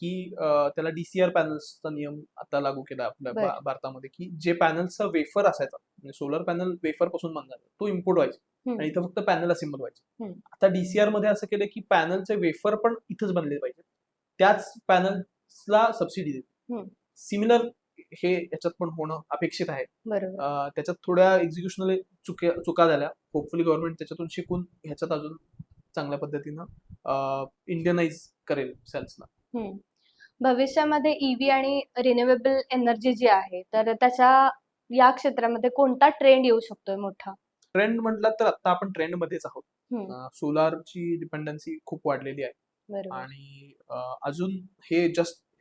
की त्याला DCR पॅनल्सचा नियम आता लागू केला आपल्या बर. भारतामध्ये, की जे पॅनलचा वेफर असायचा म्हणजे सोलर पॅनल वेफर पासून बनला तो इम्पोर्ट व्हायचा आणि इथं फक्त पॅनल असेंबल व्हायचे. आता DCR मध्ये असं केलं की पॅनलचे वेफर पण इथंच बनले पाहिजे, त्याच पॅनल्सला सबसिडी देते. सिमिलर हे याच्यात पण होणं अपेक्षित आहे. बरोबर. त्याच्यात थोड्या एक्झिक्युशनल चुका झाल्या. होपफुली गव्हर्नमेंट त्याच्यातून शिकून ह्याच्यात अजून चांगल्या पद्धतीनं इंडियनाइज करेल सेल्सला. भविष्यामध्ये ईव्ही आणि रिन्युएबल एनर्जी जी आहे तर त्याच्या या क्षेत्रामध्ये कोणता ट्रेंड येऊ शकतोय मोठा? ट्रेंड म्हटलं तर आता आपण ट्रेंड मध्येच आहोत. हम्म. सोलारची डिपेंडन्सी खूप वाढलेली आहे बरोबर. आणि अजून हे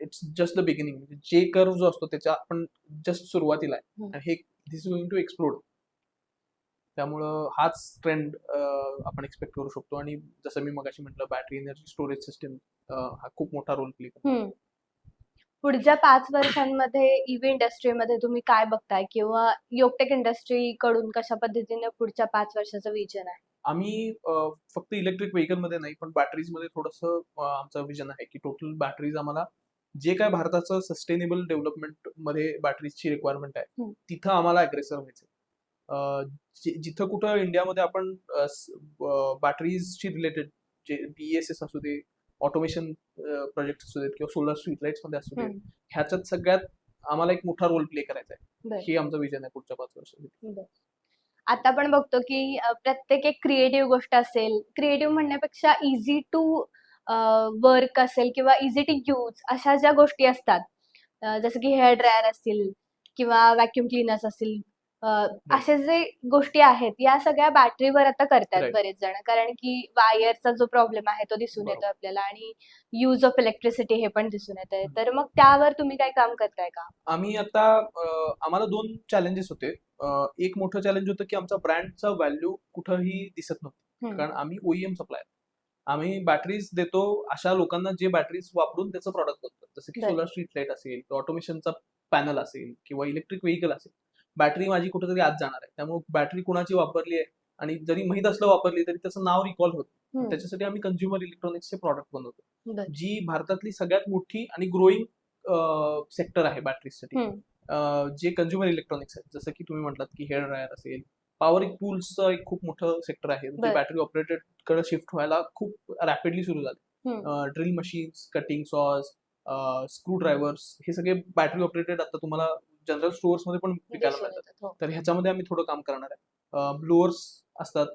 इट्स जस्ट द बिगिनिंग. म्हणजे जे कर्व जो असतो त्याच्या आपण जस्ट सुरुवातीला आहे आणि हे दिस इज गोइंग टू एक्सप्लोड. त्यामुळं हाच ट्रेंड आपण एक्सपेक्ट करू शकतो आणि जसं मी मगाशी म्हटलं बॅटरी एनर्जी स्टोरेज सिस्टम हा खूप मोठा रोल प्ले करतो. पुढच्या 5 वर्षांमध्ये ईव्ही इंडस्ट्रीमध्ये तुम्ही काय बघताय किंवा योगटेक इंडस्ट्री कडून कशा पद्धतीने पुढच्या 5 वर्षाचं विजन आहे? आम्ही फक्त इलेक्ट्रिक व्हेकल मध्ये नाही पण बॅटरीज मध्ये थोडंसं आमचं विजन आहे की टोटल बॅटरीज आम्हाला जे काय भारताचं सस्टेनेबल डेव्हलपमेंट मध्ये बॅटरीजची रिक्वायरमेंट आहे तिथं आम्हाला अग्रेसर व्हायचं. जिथं कुठं इंडियामध्ये आपण बॅटरीजशी रिलेटेड जे BESS असू दे, ऑटोमेशन प्रोजेक्ट असू देत किंवा सोलर स्ट्रीट लाईट्स मध्ये असू देत, ह्याच्यात सगळ्यात आम्हाला एक मोठा रोल प्ले करायचा आहे. हे आमचं विजन आहे पुढच्या 5 वर्षासाठी. आता आपण बघतो की प्रत्येक एक क्रिएटिव्ह गोष्ट असेल, क्रिएटिव्ह म्हणण्यापेक्षा इझी टू वर्क असेल किंवा इझी टू यूज अशा ज्या गोष्टी असतात, जसं की हेअर ड्रायर असतील किंवा व्हॅक्यूम क्लीनर्स असतील, अशा जे गोष्टी आहेत या सगळ्या बॅटरीवर आता करतात बरेच जण, कारण की वायरचा जो प्रॉब्लेम आहे तो दिसून येतो आपल्याला आणि यूज ऑफ इलेक्ट्रिसिटी हे पण दिसून येतंय. तर मग त्यावर तुम्ही काय काम करताय का? आम्ही आता आम्हाला 2 चॅलेंजेस होते. एक मोठं चॅलेंज होतं की आमचा ब्रँडचा व्हॅल्यू कुठंही दिसत नव्हतं, कारण आम्ही OEM सप्लायर. आम्ही बॅटरीज देतो अशा लोकांना जे बॅटरीज वापरून त्याचं प्रॉडक्ट बनतं, जसं की सोलर स्ट्रीट लाईट असेल किंवा ऑटोमेशनचा पॅनल असेल किंवा इलेक्ट्रिक व्हेकल असेल. बॅटरी माझी कुठेतरी आत जाणार आहे, त्यामुळे बॅटरी कुणाची वापरली आहे आणि जरी माहीत असलं वापरली तरी त्याचं नाव रिकॉल होतं. त्याच्यासाठी आम्ही कंझ्युमर इलेक्ट्रॉनिक्सचे प्रॉडक्ट बनवतो, जी भारतातली सगळ्यात मोठी आणि ग्रोईंग सेक्टर आहे बॅटरीजसाठी. जे कंझ्युमर इलेक्ट्रॉनिक्स आहेत, जसं की तुम्ही म्हटलात की हेअर ड्रायर असेल, पॉवर टूल्सचं एक खूप मोठं सेक्टर आहे जे बॅटरी ऑपरेटेड कडे शिफ्ट व्हायला खूप रॅपिडली सुरू झाले. Drill machines, cutting saws, screwdrivers हे सगळे बॅटरी ऑपरेटेड आता तुम्हाला जनरल स्टोअर्स मध्ये पण विकायला मिळतात. तर ह्याच्यामध्ये आम्ही थोडं काम करणार आहे. ब्लोअर्स असतात,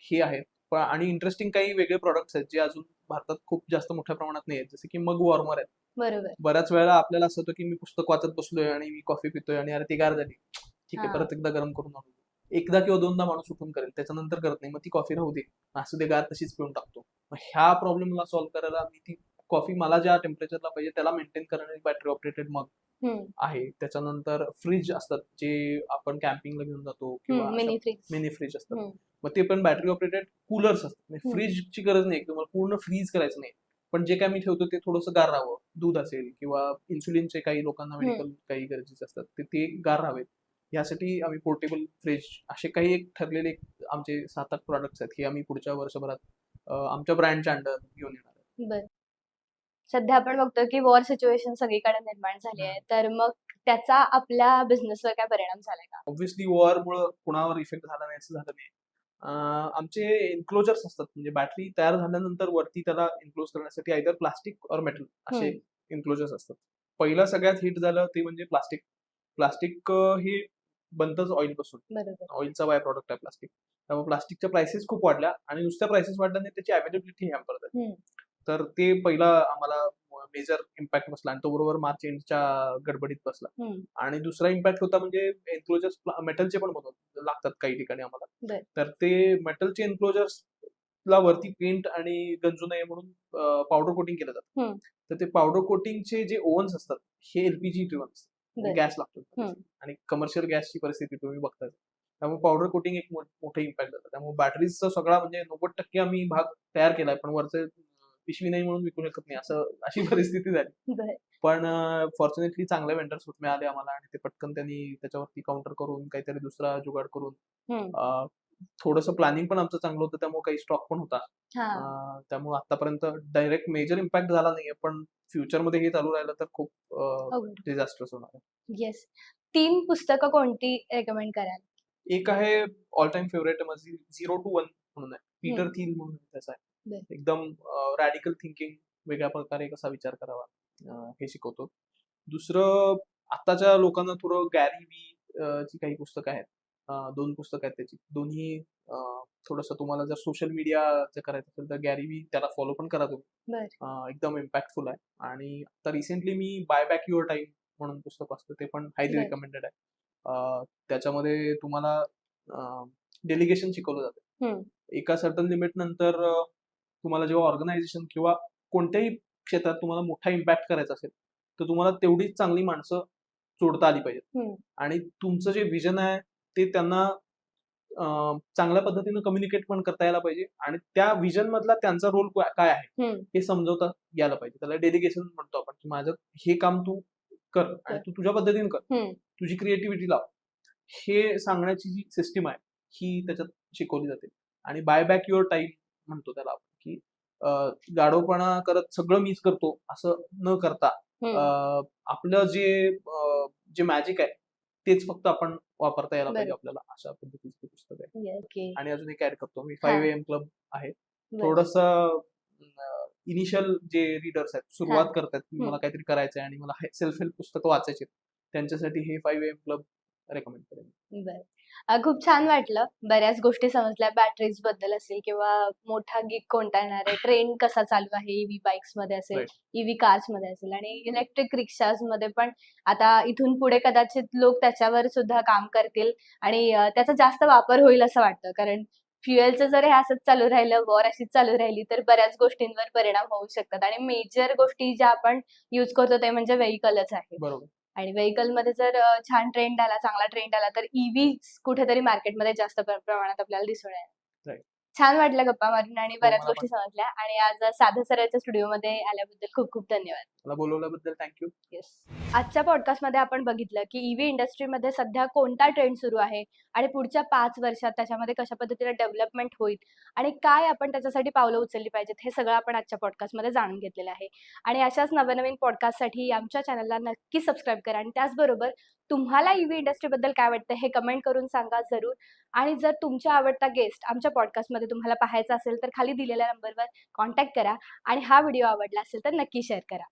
हे आहेत आणि इंटरेस्टिंग काही वेगळे प्रॉडक्ट्स आहेत जे अजून भारतात खूप जास्त मोठ्या प्रमाणात नाही आहेत, जसे की मग वॉर्मर आहेत. बरोबर. बऱ्याच वेळा आपल्याला असं होतं की मी पुस्तक वाचत बसलोय आणि मी कॉफी पितोय आणि अरे ती गार झाली, ठीक आहे परत एकदा गरम करून आणू. एकदा किंवा 2दा माणूस उठून करेल, त्याच्यानंतर करत नाही. मग ती कॉफी राहू दे, असू दे गार, तशीच पिऊन टाकतो. मग ह्या प्रॉब्लेमला सॉल्व्ह करायला मी ती कॉफी मला ज्या टेम्परेचरला पाहिजे त्याला मेंटेन करणारी बॅटरी ऑपरेटेड मग आहे. त्याच्यानंतर फ्रीज असतात जे आपण कॅम्पिंगला घेऊन जातो किंवा मिनी फ्रीज असतात, मग ते पण बॅटरी ऑपरेटेड कूलर्स असतात. फ्रीजची गरज नाही, तुम्हाला पूर्ण फ्रीज करायचं नाही, पण जे काय मी ठेवतो ते थोडंसं गार राहावं. दूध असेल किंवा इन्सुलिनचे काही लोकांना मेडिकल काही गरजेचे असतात ते गार राहावेत. यासाठी आम्ही पोर्टेबल फ्रीज असे काही एक ठरलेले आमचे 7-8 प्रॉडक्ट्स आहेत, हे आम्ही पुढच्या वर्षभरात आमच्या ब्रँडच्या अंडर घेऊन येणार आहे. सध्या आपण बघतोय की वॉर सिच्युएशन सगळीकडे निर्माण झाली आहे, तर मग त्याचा आपल्या बिझनेसवर काय परिणाम झालाय का? ऑब्व्हियसली वॉरमुळे कुणावर इफेक्ट झाला नाही असं झालं नाही. आमचे एन्क्लोजर्स असतात, म्हणजे बॅटरी तयार झाल्यानंतर वरती त्याला एन्क्लोज करण्यासाठी आयदर प्लास्टिक और मेटल असे एन्क्लोजर्स असतात. पहिलं सगळ्यात हिट झालं ते म्हणजे प्लास्टिक. प्लास्टिक हे बनतच ऑइल पासून. बरोबर. ऑइलचा बाय प्रॉडक्ट आहे प्लास्टिक. त्यामुळे प्लास्टिकच्या प्राइसेस खूप वाढल्या आणि नुसत्या प्राइसेस वाढल्याने त्याची अवेलेबिलिटी हॅम्पर झाली. हम्म. तर ते पहिला आम्हाला मेजर इम्पॅक्ट बसला आणि तो बरोबर मार्च एंडच्या गडबडीत बसला. हम्म. आणि दुसरा इम्पॅक्ट होता म्हणजे एन्क्लोजर्स मेटलचे पण बनवतात लागतात काही ठिकाणी आम्हाला. बर. तर ते मेटलचे एन्क्लोजर्स ला वरती पेंट आणि गंजू नये म्हणून पावडर कोटिंग केलं जातं. हम्म. तर ते पावडर कोटिंगचे जे ओव्हन्स असतात हे एलपीजी ड्रिव्हन असतात. बर. गॅस लागतो हम्म. आणि कमर्शियल गॅसची परिस्थिती तुम्ही बघताय. त्यामुळे पावडर कोटिंग एक मोठं इम्पॅक्ट जातं. त्यामुळे बॅटरीजचा सगळा म्हणजे 90% आम्ही भाग तयार केलाय, पण वरचे पिशवी नाही म्हणून विकू शकत नाही अशी परिस्थिती झाली. बर. पण फॉर्च्युनेटली चांगले वेंडर्स मिळाले आम्हाला आणि ते पटकन त्यांनी त्याच्यावरती काउंटर करून काहीतरी दुसरा जुगाड करून हम्म. थोडंसं प्लॅनिंग पण आमचं चांगलं होतं, त्यामुळे काही स्टॉक पण होता. हा. त्यामुळे आतापर्यंत डायरेक्ट मेजर इम्पॅक्ट झाला नाहीये, पण फ्युचरमध्ये हे चालू राहिलं तर खूप अवघड. डिझास्टर्स होणार आहे. येस. 3 पुस्तकं कोणती रेकमेंड कराल? एक आहे ऑल टाइम फेवरेट माझी 0 to 1 म्हणून आहे. पीटर हम्म. थिल म्हणून त्याचा आहे. बर. एकदम रॅडिकल थिंकिंग, वेगळ्या प्रकारे कसा विचार करावा हे शिकवतो. दुसरं आत्ताच्या लोकांना थोडं गॅरी वी ची काही पुस्तकं आहेत. 2 पुस्तकं आहेत त्याची. दोन्ही थोडंसं तुम्हाला जर सोशल मीडियाचं करायचं असेल तर गॅरी वी त्याला फॉलो पण करा तुम्ही. बर. एकदम इम्पॅक्टफुल आहे. आणि आता रिसेंटली मी बाय बॅक युअर टाइम म्हणून पुस्तक वाचतं, ते पण हायली बर. रिकमेंडेड आहे. त्याच्यामध्ये तुम्हाला डेलिगेशन शिकवलं जातं. हम्म. एका सर्टन लिमिट नंतर तुम्हाला जेव्हा ऑर्गनायझेशन किंवा कोणत्याही क्षेत्रात तुम्हाला मोठा इम्पॅक्ट करायचा असेल तर तुम्हाला तेवढीच चांगली माणसं जोडता आली पाहिजेत. हम्म. आणि तुमचं जे विजन आहे ते त्यांना चांगल्या पद्धतीने कम्युनिकेट पण करता यायला पाहिजे आणि त्या विजन मधला त्यांचा रोल काय आहे हम्म. हे समजवता यायला पाहिजे. त्याला डेलिगेशन म्हणतो आपण, की माझं हे काम तू कर आणि कर. तू तुझ्या पद्धतीने कर, हम्म. तुझी क्रिएटिव्हिटी लाव, हे सांगण्याची जी सिस्टीम आहे ही त्याच्यात शिकवली जाते. आणि बाय बॅक युअर टाइम म्हणतो त्याला आपण, की गाढवपणा करत सगळं मीच करतो असं न करता हम्म. आपलं जे मॅजिक आहे तेच फक्त आपण वापरता यायला पाहिजे बरोबर. आपल्याला, अशा पद्धतीचं पुस्तक आहे. Yes. ओके. आणि अजून एक ऍड करतो मी, हा. 5 AM क्लब आहे. बर. थोडस इनिशियल जे रीडर्स आहेत, हा. सुरुवात करतात की मला हम्म. काहीतरी करायचंय आणि मला सेल्फ हेल्प पुस्तकं वाचायची, त्यांच्यासाठी हे 5 AM क्लब रेकमेंड करेन. बर. खूप छान वाटलं. बऱ्याच गोष्टी समजल्या बॅटरीज बद्दल असेल किंवा मोठा गिग कोणता येणार आहे, ट्रेंड कसा चालू आहे ईव्ही बाईक्स मध्ये असेल, राईट. ईव्ही कार्स मध्ये असेल आणि इलेक्ट्रिक रिक्षाज मध्ये पण आता इथून पुढे कदाचित लोक त्याच्यावर सुद्धा काम करतील आणि त्याचा जास्त वापर होईल असं वाटतं. कारण फ्युएलचं जर हे असंच चालू राहिलं, वॉर अशीच चालू राहिली तर बऱ्याच गोष्टींवर परिणाम होऊ शकतात आणि मेजर गोष्टी ज्या आपण युज करतो ते म्हणजे व्हेइकलच आहे. बरोबर. आणि व्हेइकल मध्ये जर छान ट्रेंड आला, चांगला ट्रेंड आला तर ईव्ही कुठेतरी मार्केटमध्ये जास्त प्रमाणात आपल्याला दिसून येईल. राईट. छान वाटलं गप्पा मारून आणि हो, बऱ्याच मला गोष्टी समजल्या आणि आज साधं सरळच्या स्टुडिओमध्ये आल्याबद्दल खूप खूप धन्यवाद. मला बोलवल्याबद्दल थँक्यू. येस. आजच्या पॉडकास्टमध्ये आपण बघितलं की ईव्ही इंडस्ट्रीमध्ये सध्या कोणता ट्रेंड सुरू आहे आणि पुढच्या 5 वर्षात त्याच्यामध्ये कशा पद्धतीने डेव्हलपमेंट होईल आणि काय आपण त्याच्यासाठी पावलं उचलली पाहिजेत हे सगळं आपण आजच्या पॉडकास्टमध्ये जाणून घेतलेलं आहे. आणि अशाच नवनवीन पॉडकास्टसाठी आमच्या चॅनलला नक्की सबस्क्राईब करा आणि त्याचबरोबर तुम्हाला ईव्ही इंडस्ट्रीबद्दल काय वाटतं हे कमेंट करून सांगा जरूर. आणि जर तुमचा आवडता गेस्ट आमच्या पॉडकास्टमध्ये तुम्हाला पाहायचा असेल तर खाली दिलेल्या नंबरवर कॉन्टॅक्ट करा आणि हा व्हिडिओ आवडला असेल तर नक्की शेअर करा.